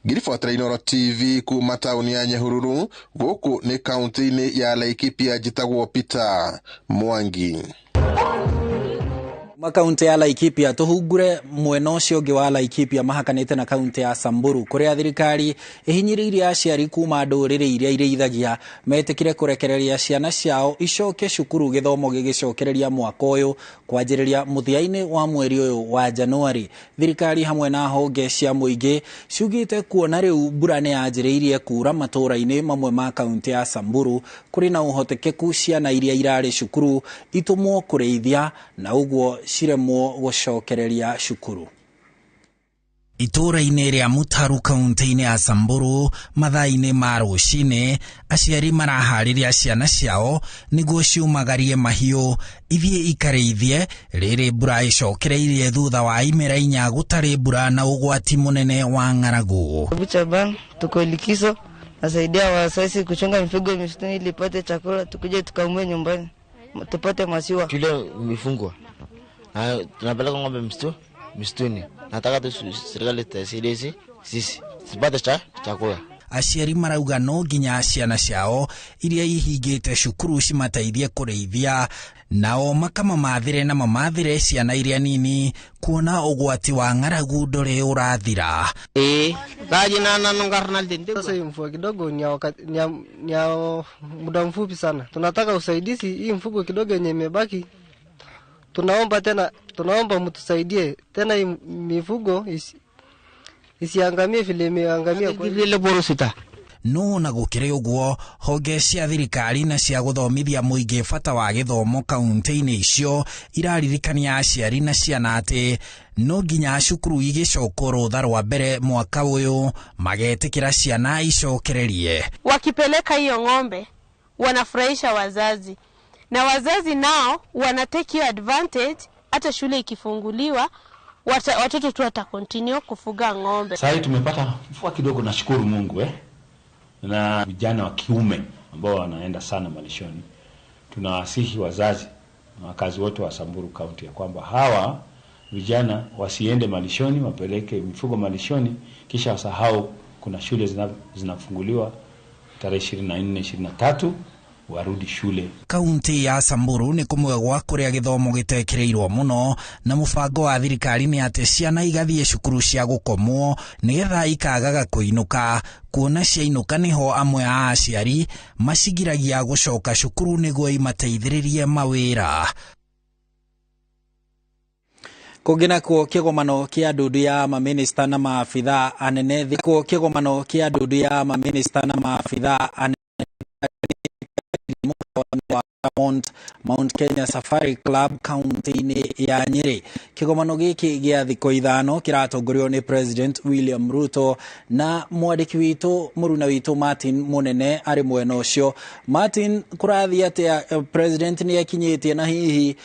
Ngirifuatira Inooro TV kuma tauni ya Nyahururu, gũkũ nĩ kaunti-inĩ ya Laikipia, njĩtagwo Peter Mwangi. Kaunti ya Laikipia tuhungure mwena ũcio ũngĩ wa Laikipia mahakanĩte na kaunti ya Samburu, kuria thirikari ihinyĩrĩirie aciari kuma ndũrĩrĩ iria irĩithagia metĩkire kũrekereria ciana ciao icoke cukuru gĩthomo gĩgĩcokereria mwaka ũyũ kwanjĩrĩria mũthia-inĩ wa mweri ũyũ wa Januari. Thirikari hamwe na honge cia mũingĩ ciugĩte kuona rĩu mbura nĩ yanjĩrĩirie kura matũũra-inĩ mamwe ma kaunti ya Samburu, kũrĩ na ũhotekeku ciana iria irarĩ cukuru itumwo kũrĩithia na ũguo ciremwo gũcokereria cukuru. Itũũra-inĩ rĩa Mutaru kaunti-inĩ ya Samburu mathaa-inĩ ma rũcinĩ aciari maraharĩria ciana ciao nĩguo ciumagarie mahiũ ithiĩ ikarĩithie rĩrĩ mbura icokereirie thutha wa imera 4 gũtarĩ mbura na ũgwati mũnene wa ng'aragu. Buchaban tuko likizo, nasaidia wazazi kuchunga mifugo msituni ili ipate chakula, tukuje tukamue nyumbani tupate maziwa. Shule imefungwa. Tunapeleka ng'ombe msituni. Nataka tu serikali tusaidie sisi tupate chakula. Aciari marauga no nginya ciana ciao iria ihingĩte cukuru cimateithie kũrĩithia, nao makamamathĩre na mamathĩre ciana iria nini kuona ũgwati wa ng'aragu ndũrĩ ũrathira. Sasa mvua kidogo ni muda mfupi sana. Tunataka usaidizi hii mfugo kidogo yenye imebaki. Tunaomba mtusaidie tena hii mifugo isiangamie vile imeangamia kwa vile borosita. No na gũkĩrĩ ũguo honge cia thirikari na cia gũthomithia mũingĩ bata wa gĩthomo kaunti-inĩ icio iraririkania aciari na ciana atĩ no nginya cukuru igĩcokwo rũtha rwa mbere mwaka ũyũ magetĩkĩra ciana icokererie. Wakipeleka hiyo ng'ombe wanafurahisha wazazi, na wazazi nao wanatake hiyo advantage. Hata shule ikifunguliwa watoto tu watakontinue kufuga ng'ombe. Sasa tumepata mvua kidogo, na shukuru Mungu na vijana wa kiume ambao wanaenda sana malishoni. Tunawasihi wazazi na wakazi wote wa Samburu County ya kwamba hawa vijana wasiende malishoni, wapeleke mifugo malishoni kisha wasahau kuna shule zinafunguliwa tarehe 24 23 warudi shule. Kaunti ya Samburu nĩ kũmwe gwa kũrĩa gĩthomo gĩtekĩrĩirwo mũno, na mũbango wa thirikari nĩ atĩ ciana igathiĩ cukuru cia gũkomwo nĩgetha ikagaga kũinũka, kuona ciainũka nĩho amwe a aciari macigiragia gũcoka cukuru nĩguo imateithĩrĩrie mawĩra. Kũngĩna kuo kĩgomano kĩa ndundu ya maminista na maabitha anene kĩgomano kĩa ndundu ya maminista na maabitha anene Mount Kenya Safari Club kaunti-inĩ ya Nyeri. Kĩgomano gĩkĩ gĩa thikũ 5 kĩratongorio nĩ President William Ruto na mwandĩki witũ mũruna witũ Martin Munene arĩ mwena ũcio. Martin, kũrathiĩ atĩa President nĩ akinyĩtie na hihi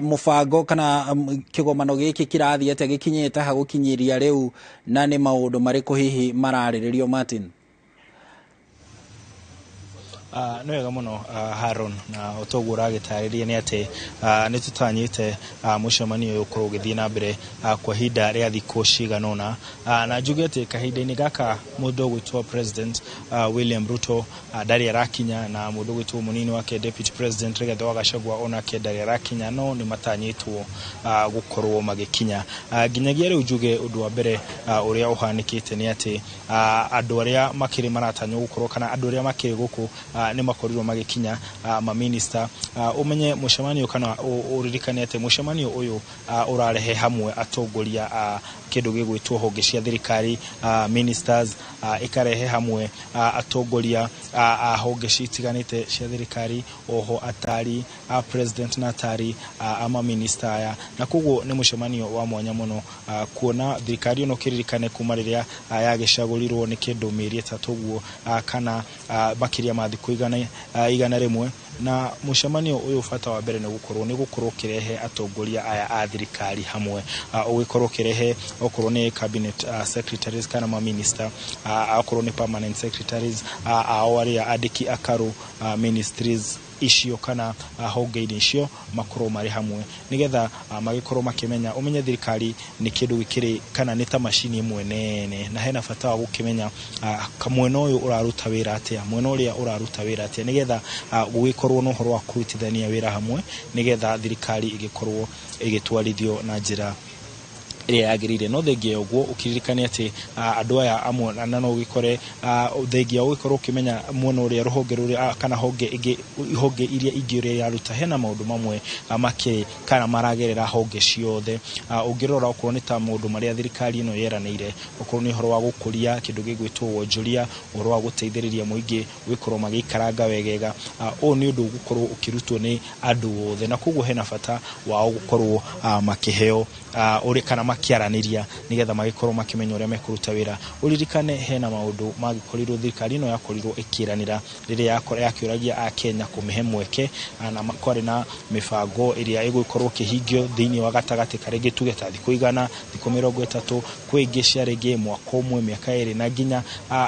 mũbango kana kĩgomano gĩkĩ kĩrathiĩ atĩa gĩkinyĩte ha gũkinyĩria rĩu, na nĩ maũndũ marĩkũ hihi mararĩrĩrio Martin? Nĩ wega mũno Haron, na ũtoguo ũragĩtarĩria nĩ atĩ nĩ tũtanyĩte mũcemanio ũyũ ũkorwo ũgĩthiĩ na mbere kwa ihinda rĩa thikũ cigana ũna, na njuge atĩ kahinda-inĩ gaka mũndũ ũgwĩtwo President William Ruto ndarĩ arakinya, na mũndũ ũgwĩtwo mũnini wake Deputy President Rigathi wa Gachagua onake ndarĩ arakinya, no nĩ matanyĩtwo gũkorwo magĩkinya. Nginyagia rĩu njuge ũndũ wa mbere ũrĩa ũhanĩkĩte nĩ atĩ andũ arĩa makĩrĩ maratanywo gũkorwo kana andũ arĩa makĩrĩ gũkũ nĩ makorirwo magikinya ma minister umenye mucemanio kana uririkane ate mucemanio uyu urarehe hamwe atongoria kindu gigwitwo honge cia thirikari ministers ikarehe hamwe atongoria honge citiganite cia thirikari oho atari president na atari ama minister aya na koguo ni mucemanio wa mwanya muno kuona thirikari no kiririkane kuma riria yagicagurirwo ni kindu mĩeri 3 guo kana makiria ma thikũ igana rimwe na mucemanio uyu fata wa mbere ni gukorwo kirehe atongoria aya a thirikari hamwe ugikorwo kirehe okorwo ni cabinet secretaries kana ma minister okorwo ni permanent secretaries awaria andiki akaru ministries icio kana honge icio makorwo mari hamwe nigetha magikorwo makimenya umenye thirikari ni kindu gikiri kana ni ta machine imwe nene na hena fata wa gukimenya kamwena uyu uraruta wira atia mwena uria uraruta wira atia nigetha gugikorwo no horo wa kurutithania wira hamwe nigetha thirikari igikorwo igitwarithio na njira iria yagirire no thengia uguo ukiririkania ati andu aya amwe na no gikore thengia ugikorwo ukimenya mwena uria ruhonge ruria kana honge iria ingire yaruta hena maundu mamwe make kana maragerera honge ciothe ungirora okorwo ni ta maundu maria thirikari ino yeranire okorwo ni horo wa gukuria kindu gigwitwo wonjoria horo wa guteithiriria muingi wikorwo magikaranga wegega ni undu gukorwo ukirutwo ni andu othe na koguo hena fata wa gukorwo makiheo uri kana makiaraniria nigetha magikorwo makimenya uria mekuruta wira uririkane hena maundu magikorirwo thirikari no yakorirwo ikiranira riria yakiuragia a Kenya kumihe mweke na makore na mifango iria igukorwo kihingio thiini wa gatagati karege tugeta thikũ igana thikũ 30 kwingi cia rege mwaka umwe miaka 2 na ginya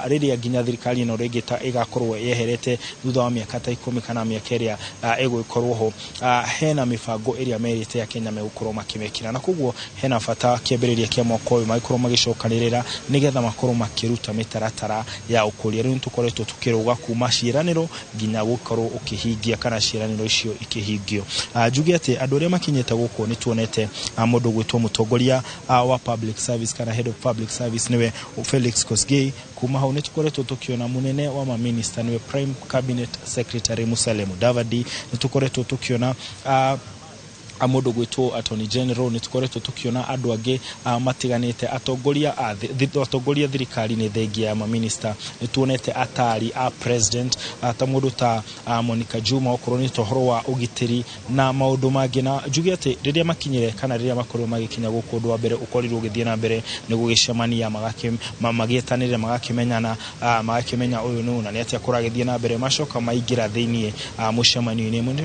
riria ginya thirikari no regeta igakorwo yeherete thutha wa miaka ta 10 kana miaka iria igukorwo ho hena mifango iria merite ya Kenya megukorwo makimekira na koguo hena fata kiambiriria kia mwaka uyu magikorwo magicokanirira nigetha makorwo makiruta mitaratara ya ukuria riu tukoretwo tukiruga kuma ciiraniro ginya gukorwo ukihingia kana ciiraniro icio ikihingio njugi ati andu aria makinyete guko ni tuonete mundu gwitwo mutongoria wa public service kana head of public service niwe Felix Kosgei kuma hau ni tukoretwo tukiona munene wa ma minister niwe prime cabinet secretary Musalia Mudavadi ni tukoretwo tukiona amundu gwitwo attorney general ni tukoretwo tukiona andu ange matiganite atongoria thirikari ni thengia ma minister ni tuonete atari president ta mundu ta Monica Juma okorwo ni tohoro wa ugitiri na maundu mangi na njugi ati riria makinyire kana riria makorwo magikinya guku ndu wa mbere ukorirwo githie na mbere ni gugicemania magietanire magakimenyana magakimenya uyu nu na ni ati akora githie na mbere macoka maingira thiini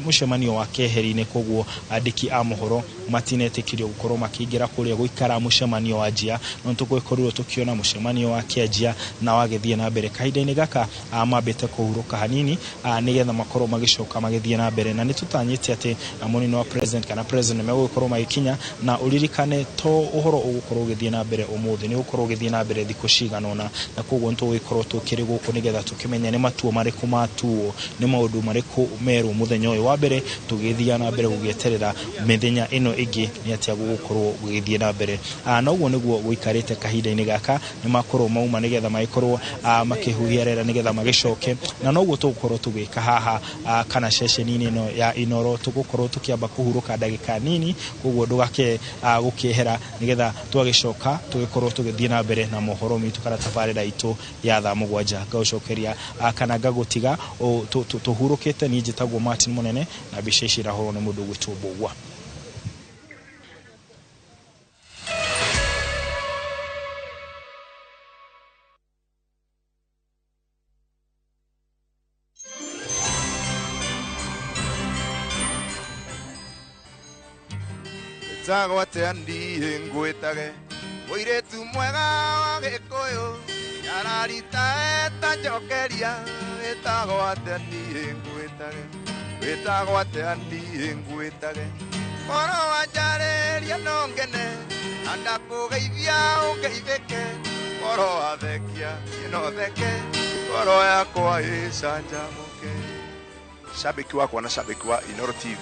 mucemanio wa keheri-ini koguo andiki a mohoro matinetikirio gukorwo makiingira kuria guikara mucemanio wa njia no tugokorirwo tukiona mucemanio wa kianjia na wagithie na mbere kahinda-ini gaka mambite kuhuruka hanini nigetha makorwo magicoka magithie na mbere na nitutanyite ati munini wa president kana president megukorwo magikinya na uririkane to uhoro ugukorwo githie na mbere umuthi ni ugukorwo githie na mbere thikũ ciganona na koguo tugikorwo tukiri guku nigetha tukimenya ni matuo mariku matuo ni maundu mariku meru muthenya uyu wa mbere tugithia na mbere gugieterera mithenya ino ingi ni atia gukorwo gugithie na mbere na uguo niguo guikarite kahinda-ini gaka ni makorwo mauma nigetha magikorwo makihuhia rera nigetha magicoke na no uguo tugukorwo tugika haha kana ceceni-ini ino ya Inooro tugukorwo tukiamba kuhuruka ndagika nini koguo ndugake gukiehera nigetha twagicoka tugikorwo tugithie na mbere na mohoro mitu kana tabarira itu ya thaa 7 gaucokeria kana gagutiga tuhurukite ni njitagwo Martin Munene na bicecira horo ni mundu gwitwo Bugwa. Zagwate andi ngwetage muiretu mwega wa Gikuyu yararita eta njokeria etagwate andi ngwetage etagwate andi ngwetage koro wanjareria nongene andakugeithia ungeithike koro athekia inotheke koro yakwa icanjamuke. Shabiki wako na shabiki wa Inooro TV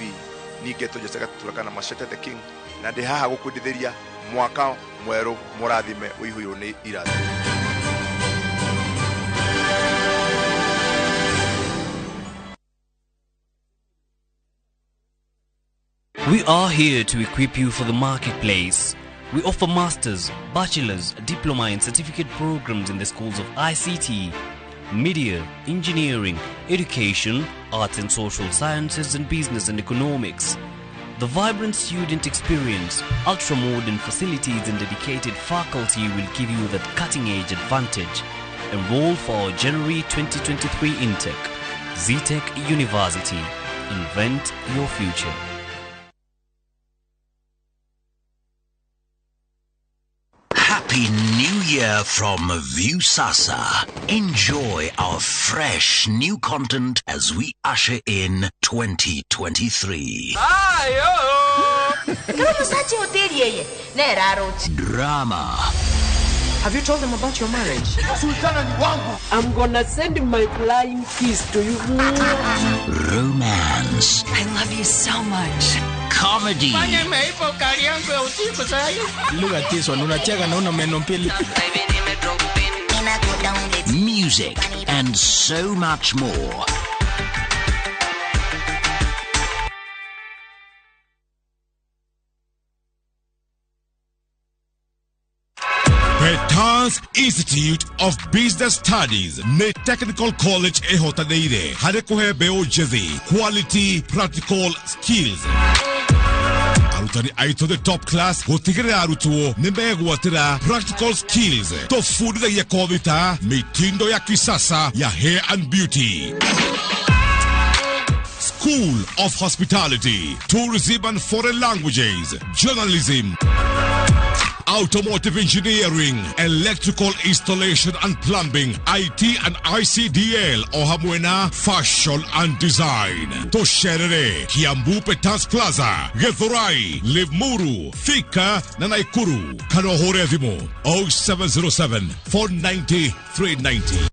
nige tujeceka turakana Machete the King na ndi haha gukundithiria mwaka mweru murathime uihuyo ni irathi We are here to equip you for the marketplace. We offer masters, bachelor's, diploma and certificate programs in the schools of ICT, media, engineering, education, arts and social sciences, and business and economics. The vibrant student experience, ultra-modern facilities and dedicated faculty will give you that cutting-edge advantage. Enroll for our January 2023 intake. ZTech University. Invent your future. Happy New Year from Viusasa. Enjoy our fresh new content as we usher in 2023. Drama. Have you told them about your marriage? I'm gonna send my flying kiss to you. Romance. I love you so much. Comedy. Music and so much more. Petans Institute of Business Studies ne Technical College ehotaneire hare kuhe beo jethi quality practical skills. Arutani aito the top class gotigere arutuo nimegwatira practical skills tofunditha ya kovita mitindo ya kisasa ya hair and beauty. School of Hospitality, Tourism and Foreign Languages, Journalism, Automotive Engineering, Electrical Installation and Plumbing, IT and ICDL, Ohamwena, Fashion and Design. Tosherere, Kiambu Petans Plaza, Gethurai, Limuru, Thika, Nanaikuru, Kanohorevimo, 0707 490 390.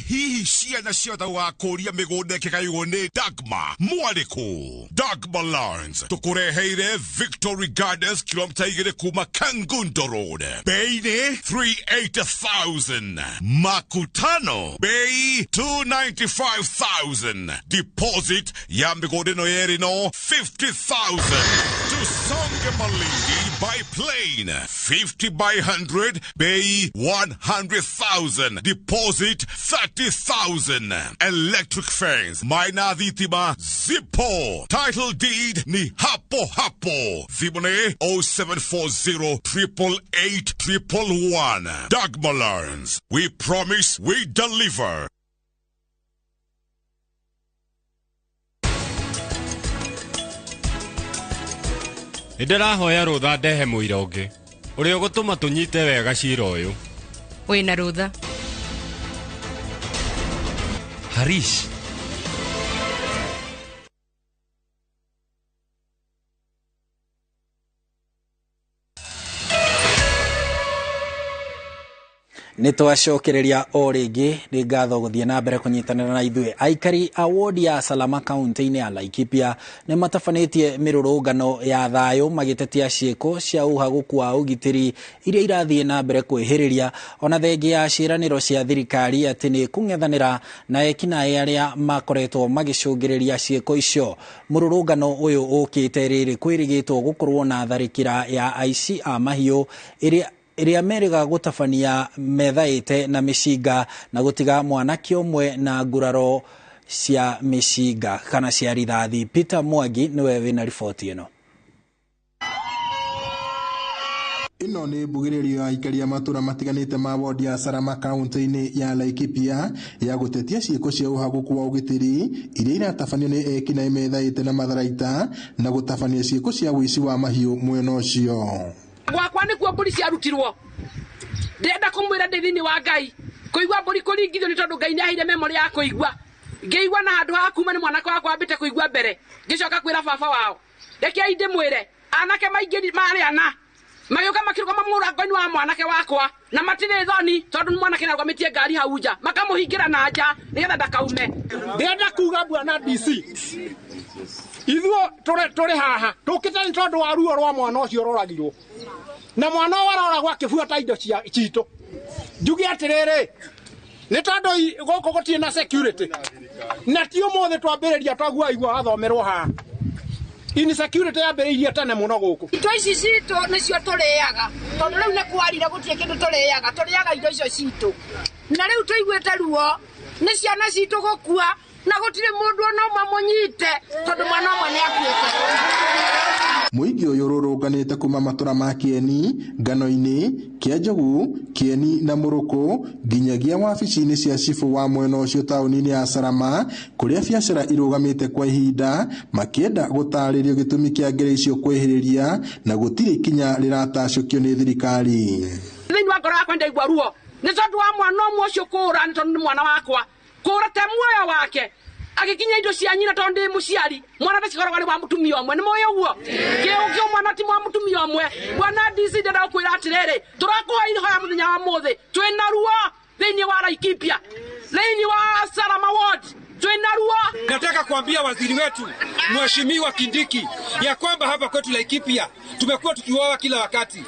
Hihi ciana ciothe wakũria mĩgũnda ĩkĩgaywo nĩ Dagma Mwaliko. Dagma Lawrence tũkũreheire Victory Gardens kilomita 2 kuma Kangundo Road. Bei nĩ 380,000. Makutano bei 295,000. Deposit ya mĩgũnda ĩno yerĩ no 50,000. Tusonge Malindi by plane 50 by 100 bei 100,000. Deposit 30,000. Electric fence Maina Dhitima Zippo. Title deed ni hapo hapo. Zibone 0740 888 111. Dagma Lawrence. We promise we deliver. Ndĩrahoya rũtha ndehe mũira ũngĩ ũrĩa ũgũtũma tũnyite wega cira ũyũ. Wĩna rũtha. Harish. Nitwacokereria o ringi ni ngatho guthie na mbere kunyitanira na ithuĩ. Aikari a wodi ya Salama kaunti-inĩ ya Laikipia ni matabanĩtie mĩrũrũngano ya thayũ magĩtetia ciĩko cia ũhaguku wa ũgitĩri iria irathiĩ na mbere kwĩhĩrĩria ona thengia ya ciĩranĩro cia thirikari atĩ nĩ kũng'ethanĩra na ekinaĩ arĩa makoretwo magĩcũngĩrĩria ciĩko icio. Mũrũrũngano ũyũ ũkĩte rĩrĩ kwĩrĩgĩtwo gũkorwo na tharĩkĩra ya aici a mahiũ iria merĩga gũtabania methaĩte na mĩcinga na gũtiga mwanake ũmwe na nguraro cia mĩcinga kana cia rithathi. Peter Mwangi niwe wĩna riboti ĩno. Ino nĩ mbugĩrĩrio ya aikari a matũra matiganĩte ma wodi ya Salama kaunti-inĩ ya Laikipia ya gũtetia ciĩko cia ũhaguku wa ũgitĩri iria iratabanio nĩ ekinaĩ methaĩte na matharaita na gũtabania ciĩko cia ũici wa mahiũ mwena ũcio. Gwakwa nĩ kuo mbũri ciarutirwo. Ndĩrenda kũmwĩra ndĩ thĩinĩ wa Ngai. Kũigua mbũri kũringithio nĩ tondũ Ngai nĩ aheire memory ya kũigua. Ngĩigua na handũ ha kuma nĩ mwanake wakwa ambĩte kũigua mbere. Ngĩcoka kwĩra baba wao. Rekei ndĩmwĩre anake maingĩ marĩ ana. Magĩũka makĩrũgama mũrango-inĩ wa mwanake wakwa na matirĩ thoni tondũ mwanake nĩarũgamĩtie ngari hau nja. Makamũhingĩra na nja nĩgetha ndakaume. Ndĩrenda kuuga bwana DC. Ithuĩ tũrĩ haha tũkĩte nĩ tondũ wa ruo rwa mwana ũcio ũroragirwo. Na mwana warora gwa kĩbuata indo citũ. Njuge atĩrĩrĩ Nĩ tondũ gũkũ gũtirĩ na security. Na ti ũmũthĩ twambĩrĩria twaguo igua athomerwo haha. Insecurity yambĩrĩirie tene mũno gũkũ. Indo ici citũ nĩcio tũrĩaga. Tondũ rĩu nĩ kwarire gũtirĩ kĩndũ tũrĩaga. Tũrĩaga indo icio citũ. Na rĩu tũiguĩte ruo nĩ ciana citũ gũkua na gũtirĩ mũndũ ona ũmwe mũnyite tondũ mwana ũmwe nĩ akuĩte. Mũingĩ ũyũ ũrũrũnganĩte kuma matũra ma Kieni, Ngano-inĩ, Kĩanjogu, Kieni na Mũrũkũ nginyagia wabici-inĩ cia cibu wa mwena ũcio taũni-inĩ ya Sarama kũrĩa biacara irũgamĩte kwa ihinda makĩenda gũtarĩrio gĩtũmi kĩa ngere icio kwĩhĩrĩria na gũtirĩ ikinya rĩratacũkio nĩ thirikari. Thĩinĩ wa ngoro yakwa ndaigua ruo nĩ tondũ wa mwana ũmwe ũcio kũũra nĩ tondũ nĩ mwana wakwa kũũra te muoyo wake agikinya indo cia nyina tondu ndi muciari mwana ndacikoragwo ari wa mutumia omwe ni moyo guo kio mwana ti wa mutumia omwe bwana DC ndenda kwira atiriri turakuha ihoya muthenya wa muthi twina ruo thiini wa Laikipia thiini wa Sarama ward twina ruo. Nataka kuambia waziri wetu Mheshimiwa Kindiki ya kwamba hapa kwetu Laikipia tumekuwa tukiuawa kila wakati.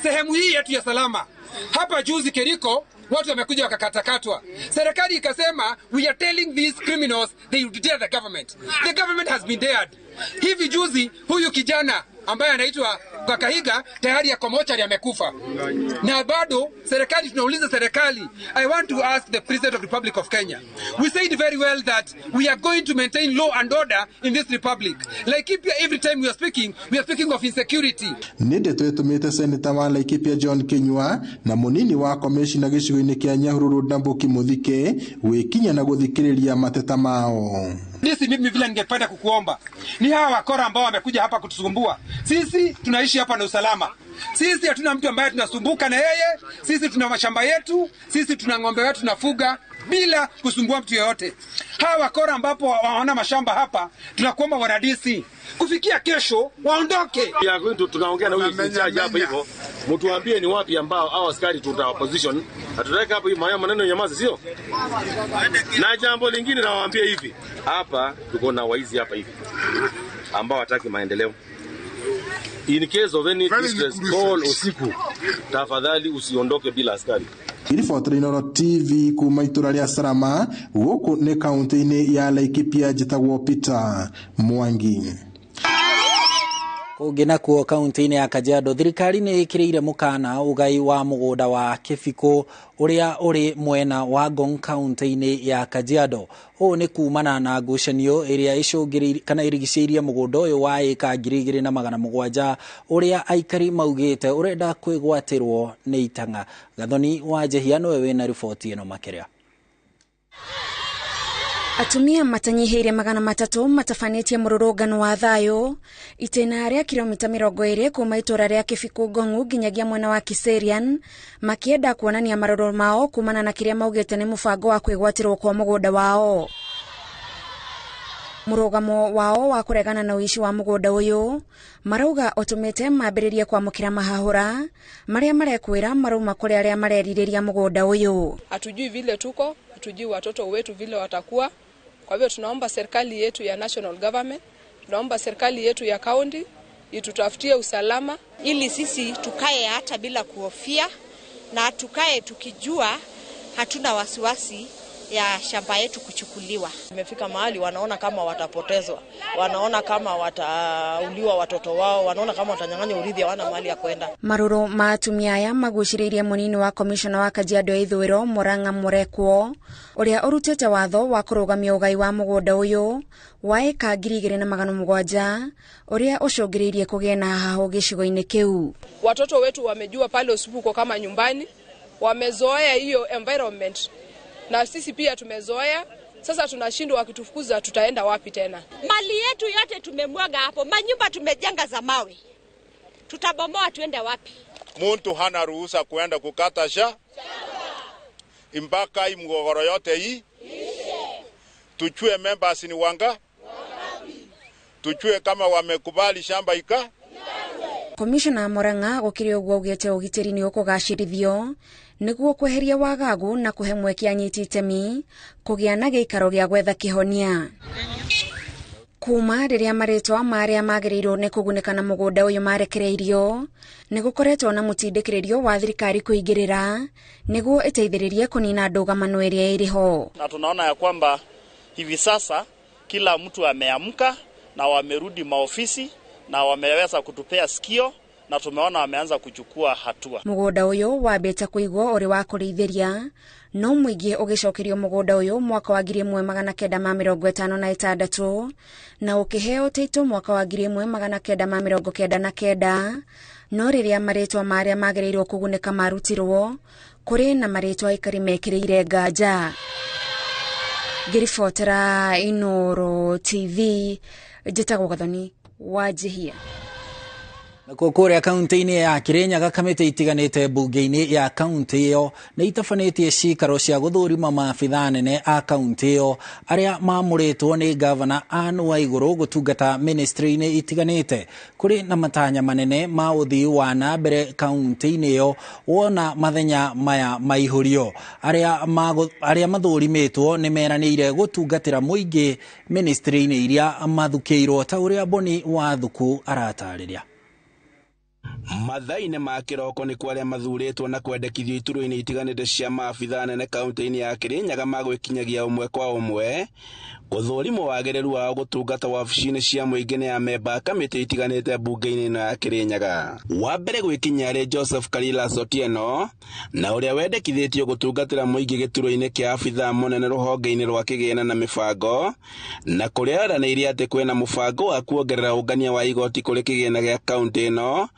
Sehemu hii yetu ya salama hapa juzi Keriko watu wamekuja wakakatakatwa. Serikali ikasema we are telling these criminals they will dare the government. The government has been dared. Hivi juzi huyu kijana ambaye anaitwa Kakahiga tayari ya komochari amekufa. Na bado serikali tunauliza serikali, I want to ask the President of the Republic of Kenya. We said very well that we are going to maintain law and order in this republic. Laikipia, every time we are speaking of insecurity. Ninde twetumite Senator wa Laikipia John Kinyua na munini wa commissioner gicigo-ini kia Nyahururu Ndambuki Muthike wikinya na guthikiriria mateta mao. Nisi mimi vile ningependa kukuomba ni hawa wakora ambao wamekuja hapa kutusumbua. Sisi tunaishi hapa na usalama. Sisi hatuna mtu ambaye tunasumbuka na yeye. Sisi tuna mashamba yetu, sisi tuna ng'ombe wetu tunafuga bila kusumbua mtu yeyote. Hawa wakora ambapo wana mashamba hapa tunakuomba wanadisi kufikia kesho waondoke. Tunaongea na huyu mchaji hapa hivyo. Mtuambie ni wapi ambao hao askari tuta opposition. Hatutaweka hapo haya maneno nyamazi sio? Na jambo lingine nawaambia hivi. Hapa tuko na waizi hapa hivi ambao hataki maendeleo. In case of any distress call usiku, tafadhali usiondoke bila askari. Ripoti ya Inooro TV kuma itura ria Sarama guku ni kaunti-ini ya Laikipia njitagwo Peter Mwangi. Kũngĩ kuo kaunti-inĩ ya Kajiado thirikari nĩ ĩkĩrĩire mũkana ũgai wa mũgũnda wa Kĩbiko ũrĩa ũrĩ mwena wa Ngong kaunti-inĩ ya Kajiado. Ũũ nĩ kumana na ngucanio ĩrĩa icũngĩrĩirie kana irigicĩirie mũgũnda ũyũ wa ĩka 2,700 ũrĩa aikari maugĩte ũrenda kwĩgwatĩrwo nĩ itanga. Gathoni wa Jehia nĩwe wĩna riboti ĩno makĩria. Atumia matanyihiire 300 matafanĩtie mũrũrũngano wa thayũ itĩna rĩa kilomita 20 kuma itura rĩa Kĩbiko Ngong nginyagia mwena wa Kiserian makĩenda kuonania marũrũ mao kumana na kĩrĩa maugĩte nĩ mũbango wa kwĩgwatĩrwo kwa mũgũnda wao. Mũrũgamo wao wa kũregana na ũici wa mũgũnda ũyũ marauga ũtũmĩte mambĩrĩrie kwamũkĩra mahahũra marĩa marekwĩra marauma kũrĩ arĩa marerirĩria mũgũnda ũyũ. Hatujui vile tuko, hatujui watoto wetu vile watakuwa. Kwa hivyo tunaomba serikali yetu ya national government, tunaomba serikali yetu ya county itutafutie usalama ili sisi tukae hata bila kuhofia na tukae tukijua hatuna wasiwasi ya shamba yetu kuchukuliwa. Imefika mahali wanaona kama watapotezwa, wanaona kama watauliwa watoto wao, wanaona kama watanyang'anywa urithi, hawana mahali ya kwenda. Marũrũ ma atumia aya magucĩrĩirie mũnini wa commissioner wa Kajiado Ithũĩro Mũrang'a Mũrekwo ũrĩa ũrutĩte watho wa kũrũgamia ũgai wa mũgũnda ũyũ wa ĩka 2,700 ũrĩa ũcũngĩrĩirie kũgĩa na hahũ gĩcigo-inĩ kĩu. Watoto wetu wamejua pale usibuko kama nyumbani, wamezoea hiyo environment. Na sisi pia tumezoea, sasa tunashindwa wakitufukuza tutaenda wapi tena? Mali yetu yote tumemwaga hapo, manyumba tumejenga za mawe. Tutabomoa tuende wapi? Muntu hana ruhusa kuenda kukata shamba. Mpaka hii mgogoro yote hii. Tuchue members ni wanga. Tuchue kama wamekubali shamba ika. Commissioner Mũrang'a gũkĩrĩ ũguo augĩte ũgitĩri nĩ ũkũgacĩrithio nĩguo kweheria wagagu na kũhe mweke anyiti itemi kũgĩa na gĩikaro gĩa gwetha kĩhonia. kuma riria maritwa maria magirirwo ni kuguneka na mugunda uyu marekereirio ni gukoretwo na mutindikiririo wa thirikari kuingirira niguo iteithiririe kunina ndugamano iria iriho. Na tunaona ya kwamba hivi sasa kila mtu ameamka na wamerudi maofisi na wameweza kutupea sikio na tumeona wameanza kuchukua hatua. Mugunda uyu wambite kuigwo uri wa kurithĩria no muingi ugicokerio mugunda uyu mwaka wa 1956 na ukiheo titu mwaka wa 1999 no riria maritwa maria magirirwo kuguneka marutirwo kuri na maritwa ikari mekiriire nganja. Ngiribotera Inooro TV njitagwo Gathoni Wanjihia. Nakuo kuria kaunti-ini ya Kirinyaga kamiti itiganite bunge-ini ya kaunti iyo ni itafanĩtie cikaro cia guthurima maabitha nene a kaunti iyo aria mamuritwo ni gavana Anne Waiguru gutungata ministry-ini itiganite kuri na matanya manene ma uthii wa na mbere kaunti-ini iyo wona mathenya maya maihurio aria mathurimitwo ni meranĩire gutungatira muingi ministry-ini iria mathukiirwo ta uria Boni wa Thuku aratariria. Mathaine ma kiroko ni kwaria mathuritwo na kwendekithio ituro-ini itiganite cia maabitha nene kaunti-ini ya Kirinyaga magwikinyagia umwe kwa umwe guthurimo wagĩrĩru wao gutungata wabici-ini cia muingi ni amemba kamiti itiganite bunge-ini ino ya Kirinyaga. Wa mbere gwikinya ari Joseph Karila Sotieno na uria wendekithitio gutungatira muingi gituro-ini kia abitha munene ruhonge-ini rwa kigina na mibango na kuria aranĩirie ati kwina mubango wa kuongerera ungania wa igoti kuri kigina gia kaunti ino.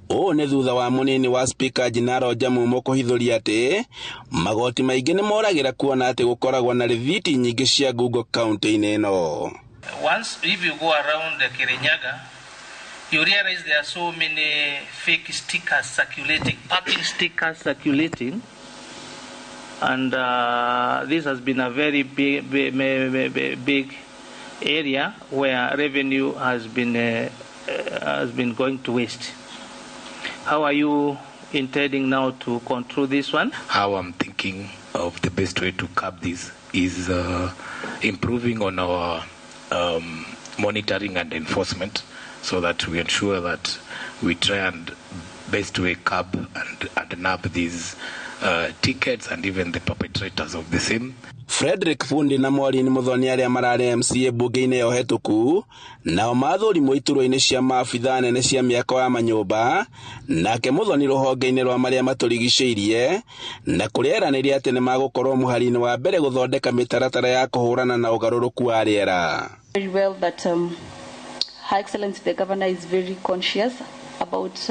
O ne thutha wa munini wa speaker Jinaro Jamumo kuhithuria ati magoti maingi ni moragira kuona ati gukoragwo na rithiti nyingi cia Google county-ini ino. Once if you go around the Kirinyaga, you realize there are so many fake stickers circulating, parking stickers circulating, and this has been a very big area where revenue has been going to waste. How are you intending now to control this one? How I'm thinking of the best way to curb this is improving on our monitoring and enforcement so that we ensure that we try and best way curb and nab these tickets and even the perpetrators of the same. Frederick Fundi na Maureen Muthoni aria marare MCA bunge-ini yo hetuku nao mathurimo ituro-ini cia maabitha nene cia miako ya manyumba nake Muthoni ruhonge-ini rwa maria maturigicĩirie na kurieraniria ati ni magukorwo muhari-ini wa mbere guthondeka mitaratara ya kuhurana na ugaruruku wa riera. Very well that Her Excellency the Governor is very conscious about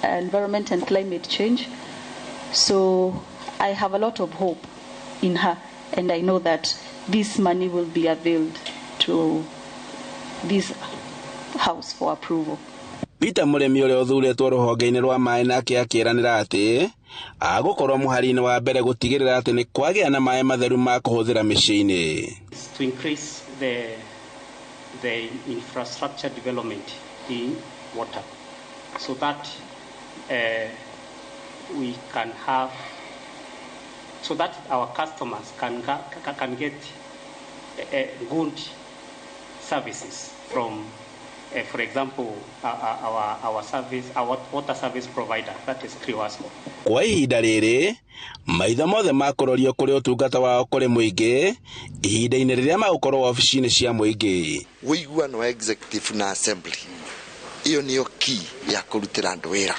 environment and climate change, so I have a lot of hope in her. And I know that this money will be availed to this house for approval. Peter Muremi uria uthuretwo ruhonge-ini rwa mai nake akiranira ati agukorwo muhari-ini wa mbere gutigirira ati ni kwagia na mai matheru ma kuhuthira micii-ini. To increase the infrastructure development in water so that we can have so that our customers can get good services from, for example, our water service provider, that is Kriwasco. Kwa ihinda riri maitho mothe makurorio kuri utungata wao kuri muingi ihinda-ini riria magukorwo wabici-ini cia muingi. Wiguano wa executive na assembly iyo niyo key ya kurutira andu wira.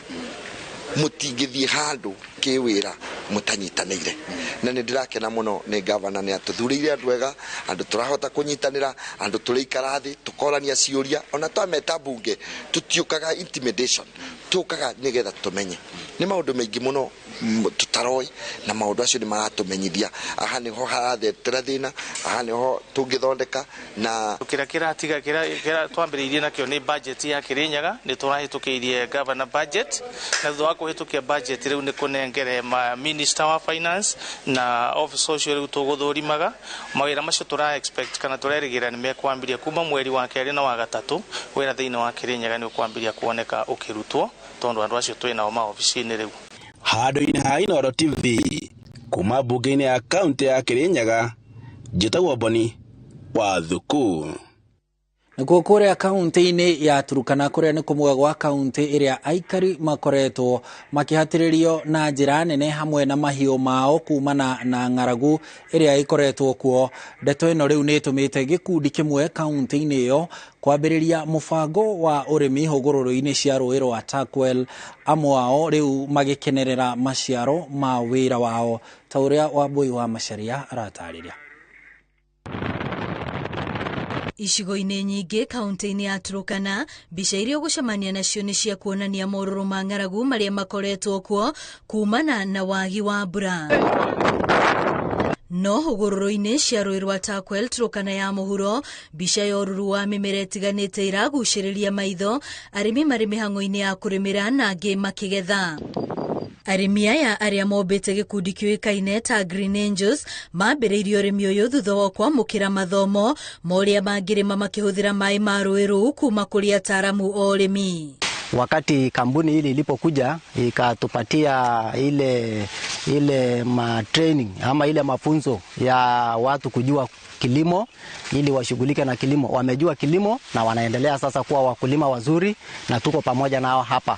Mutingithie handu kiwira mutanyitanire na ni ndirakena muno ni governor ni atuthuriire andu wega, andu turahota kunyitanira, andu turikara thi tukorania ciuria, ona twameta bunge tutiukaga intimidation, tukaga nigetha tumenye ni maundu maingi muno tutaroi na maundu acio ni maratumenyithia aha niho harathetera thina, aha niho tungithondeka na kira twambiriirie nakio ni budget ya Kirinyaga ni turahitukiirie governor budget na thutha wa kuhitukia budget riu ni kunengere minister wa finance na office social riu tuguthurimaga mawira macio tura expect kana turerigira ni mekwambiria kuma mweri wa keri na wa gatatu wira thiini wa Kirinyaga ni ukwambiria kuoneka ukirutwo tondu andu acio twina ma office-ini riu. Handu-ini ha Inooro TV kuma bunge-ini ya kaunti ya Kirinyaga njitagwo Boni wa Thuku. Nakuo kuria kaunti-ini ya Turkana kuria ni kumwe gwa kaunti iria aikari makoretwo makihatirerio na njira nene hamwe na mahiũ mao kumana na ng'aragu iria ikoretwo kuo. Ndeto ĩno rĩu nĩ ĩtũmĩte gĩkundi kĩmwe kaunti-inĩ ĩyo kwambĩrĩria mũbango wa ũrĩmi hũgũrũrũ-inĩ cia rũĩ rwa Turkwel, amwe ao rĩu magĩkenerera maciaro ma wĩra wao, ta ũrĩa Wambui wa Macharia aratarĩria. Icigo-inĩ nyingĩ kaunti-inĩ ya Turkana, mbica iria ũgũcemania nacio nĩ cia kuonania morũrũ ma ng'aragu marĩa makoretwo kuo kumana na wagi wa mbura. No hũgũrũrũ-inĩ cia rũĩ rwa Turkwel, Turkana ya mũhuro, mbica ya ũruru wa mĩmera ĩtiganĩte iragucĩrĩria maitho, arĩmi marĩ mĩhang'o-inĩ ya kũrĩmĩra na angĩ makĩgetha. Arĩmi aya arĩa mombĩte gĩkundi kĩũĩkaine ta Green Angels mambĩrĩirie ũrĩmi ũyũ thutha wa kwamũkĩra mathomo ma ũrĩa mangĩrĩma makĩhũthĩra maĩ ma rũĩ rũu kuma kũrĩ ataaramu o ũrĩmi. Wakati kampuni hili ilipokuja ikatupatia ile training ama ile mafunzo ya watu kujua kilimo ili washughulike na kilimo. Wamejua kilimo na wanaendelea sasa kuwa wakulima wazuri, na tuko pamoja nao hapa.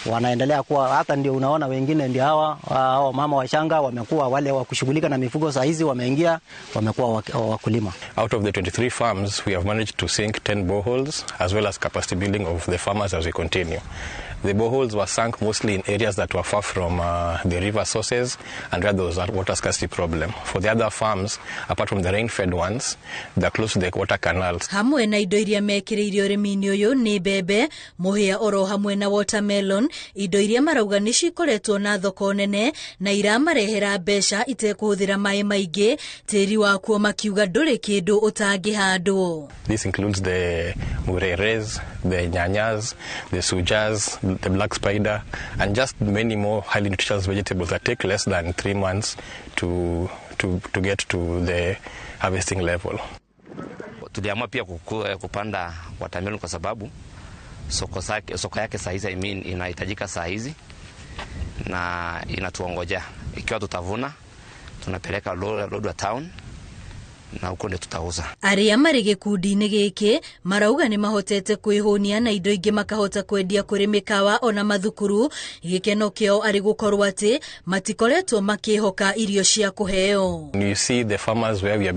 Wanaendelea kuwa, hata ndio unaona wengine ndio hawa mama washanga wamekuwa wale wa kushughulika na mifugo, saa hizi wameingia, wamekuwa wakulima. Out of the 23 farms, we have managed to sink 10 boreholes as well as capacity building of the farmers as we continue. The boreholes were sunk mostly in areas that were far from the river sources and where there was a water scarcity problem. For the other farms, apart from the rain-fed ones, they're close to the water canals. Hamwe na indo iria mekĩrĩirio ũrĩmi-inĩ ũyũ nĩ mbembe, mũhĩa oro hamwe na watermelon, indo iria marauga nĩ cikoretwo na thoko nene na iramarehera mbeca itekũhũthĩra maĩ maingĩ, tĩri wakuo makiuga ndũrĩ kĩndũ ũtangĩhandwo. This includes the mureres, the nyanyas, the sujas, the black spider, and just many more highly nutritious vegetables that take less than 3 months to get to the harvesting level. Tuliamua pia kupanda watermelon kwa sababu soko yake saa hizi inahitajika saa hizi na inatuongoja. Ikiwa tutavuna tunapeleka Lodwar town na huko ndio tutauza. Arĩa marĩ gĩkundi-inĩ gĩkĩ marauga nĩ mahotete kwĩhũnia na indo ingĩ makahota kwendia kũrĩ mĩkawa ona mathukuru. Gĩkeno kĩao arĩ gũkorwo atĩ matikoretwo makĩhoka irio cia kũheo. You see the farmers where we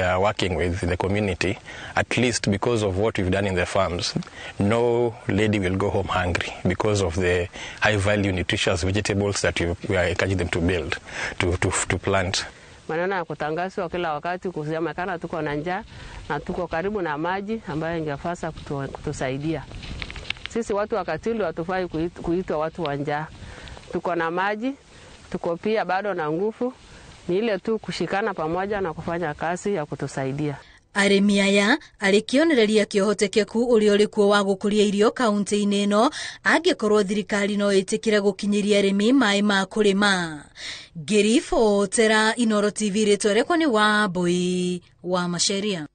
are working with the community, at least because of what we've done in the farms, no lady will go home hungry because of the high value nutritious vegetables that we are encouraging them to build, to plant. Maneno ya kutangazwa kila wakati kusemekana tuko na njaa na tuko karibu na maji ambayo ingefasa kutusaidia. Sisi watu wa Katili hatufai kuitwa watu wa njaa. Tuko na maji, tuko pia bado na nguvu, ni ile tu kushikana pamoja na kufanya kazi ya kutusaidia. Arĩmi aya arĩ kĩonereria kĩohotekeku ũrĩa ũrĩ kuo wa gũkũria irio kaunti-inĩ ĩno, angĩkorwo thirikari no ĩtĩkĩre gũkinyĩria arĩmi maĩ ma kũrĩma. Ngĩribotera Inooro TV, rĩtwa rĩakwa nĩ Wambui wa Macharia.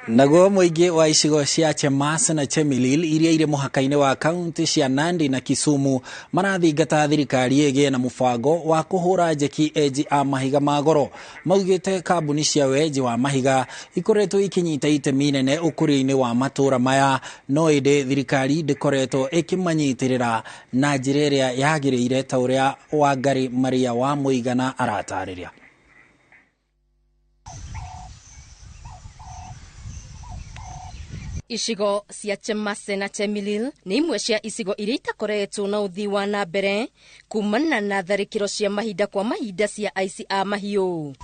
Naguo mũingĩ wa icigo cia Chemas na Chemelil iria irĩ mũhaka-inĩ wa kaunti cia Nandi na Kisumu marathingata thirikari ĩgĩe na mũbango wa kũhũra njeki enji a mahiga ma goro. Maugĩte kambuni cia wenji wa mahiga ikoretwo ikinyita itemi inene ũkũria-inĩ wa matũra maya, no ĩndĩ thirikari ndĩkoretwo ĩkĩmanyitĩrĩra na njĩra ĩrĩa yagĩrĩire, ta ũrĩa Wangari Maria wa Mũigana aratarĩria. Icigo cia Chemas na Chemelil nĩ imwe cia icigo iria itakoretwo na ũthii wa na mbere kumana na tharĩkĩro cia mahinda kwa mahinda cia aici a mahiũ.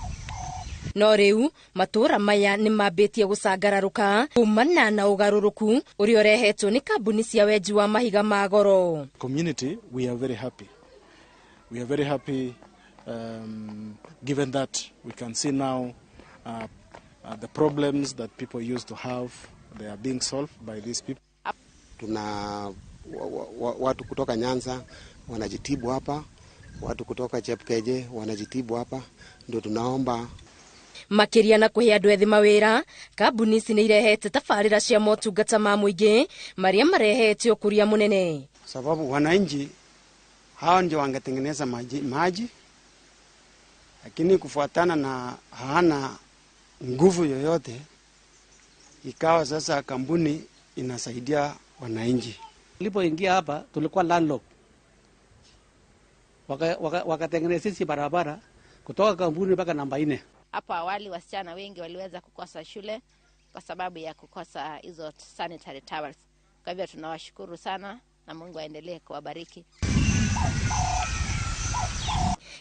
No rĩu matũra maya nĩ mambĩtie gũcangararũka kumana na ũgarũrũku ũrĩa ũrehetwo nĩ kambuni cia wenji wa mahiga ma goro. Community, we are very happy. We are very happy given that we can see now the problems that people used to have, they are being solved by these people. Tuna watu kutoka Nyanza wanajitibu hapa, watu kutoka Chepkeje wanajitibu hapa, ndio tunaomba. Makiria na kuhe andũ ethĩ mawĩra, kambuni ici nĩ irehete tabarĩra cia motungata ma mũingĩ marĩa marehete ũkũria mũnene. Sababu wananchi hao ndio wangetengeneza maji, lakini kufuatana na hana nguvu yoyote, ikawa sasa kampuni inasaidia wananchi. Nilipoingia hapa tulikuwa landlocked. Wakatengeneza sisi barabara kutoka kampuni mpaka namba 4. Hapo awali wasichana wengi waliweza kukosa shule kwa sababu ya kukosa hizo sanitary towels. Kwa hivyo tunawashukuru sana na Mungu aendelee kuwabariki.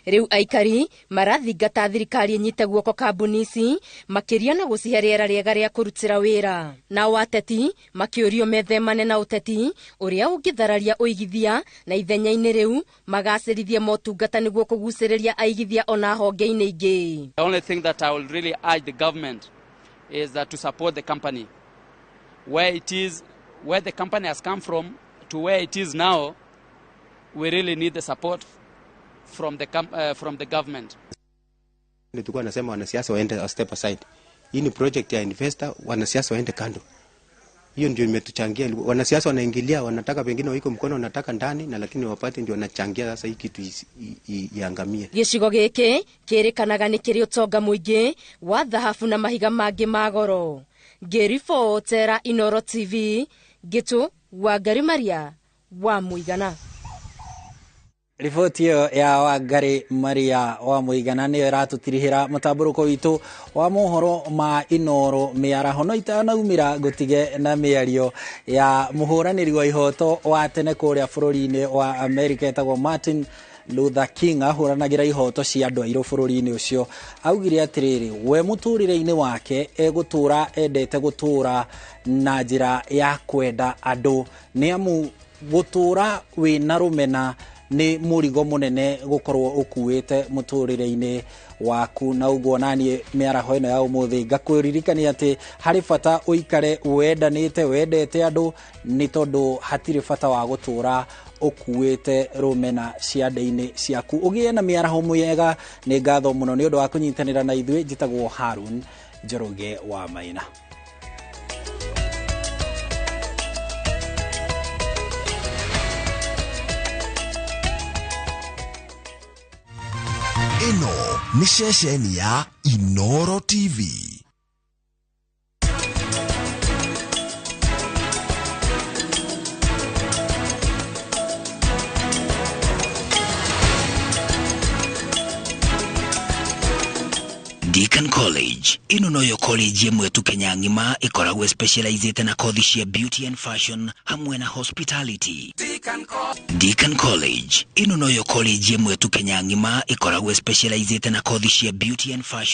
Riu aikari marathingata thirikari inyite guoko kambuni ici makiria na gucihe riera riega ria kurutira wira. Na wateti makiurio methemane na uteti uria ungithararia uigithia na ithenya-ini riu magacirithie motungata niguo kuguciriria aigithia ona honge-ini ingi. The only thing that I will really urge the government is to support the company. Where the company has come from to where it is now, we really need the support from the government. Tulikuwa nasema wanasiasa waende step aside. Hii ni project ya investor, wanasiasa waende kando. Hiyo ndio imetuchangia. Wanasiasa wanaingilia, wanataka pengine wiko mkono wanataka ndani na lakini wapate ndio wanachangia sasa hii kitu iangamie. Gicigo giki kirikanaga ni kiri utonga muingi wa dhahabu na mahiga mangi magoro. Ngiribotera Inooro TV gitu wa Garimaria wa Muigana. Riboti iyo ya Wangari Maria wa Muigana niyo iratutirihira mutamburuko witu wa mohoro ma Inooro miaraho no itanaumira gutige na miario ya muhuraniri wa ihoto wa tene kuria bururi-ini wa America etagwo Martin Luther King ahuranagira ihoto cia andu airu bururi-ini ucio augire atiriri we muturire-ini wake egutura endete gutura na njira ya kwenda andu ni amu gutura wina rumena ni murigo munene gukorwo ukuite muturire-ini waku na uguo nanie miaraho ino ya umuthi ngakwiririkania ati hari bata uikare wendanite wendete andu ni tondu hatiri bata wa gutura ukuite rumena ciande-ini ciaku ugie na miaraho muyega ni ngatho muno ni undu wa kunyitanira na ithui njitagwo Harun Njoroge wa Maina. Ino ni ceceni ya Inooro TV. Deakin College. Ino noyo college yemwe tu Kenya ngima ikoragwo specialized na kothi cia beauty and fashion hamwe na hospitality. Deakin College. Ino noyo college yemwe tu Kenya ngima ikoragwo specialized na kothi cia beauty and fashion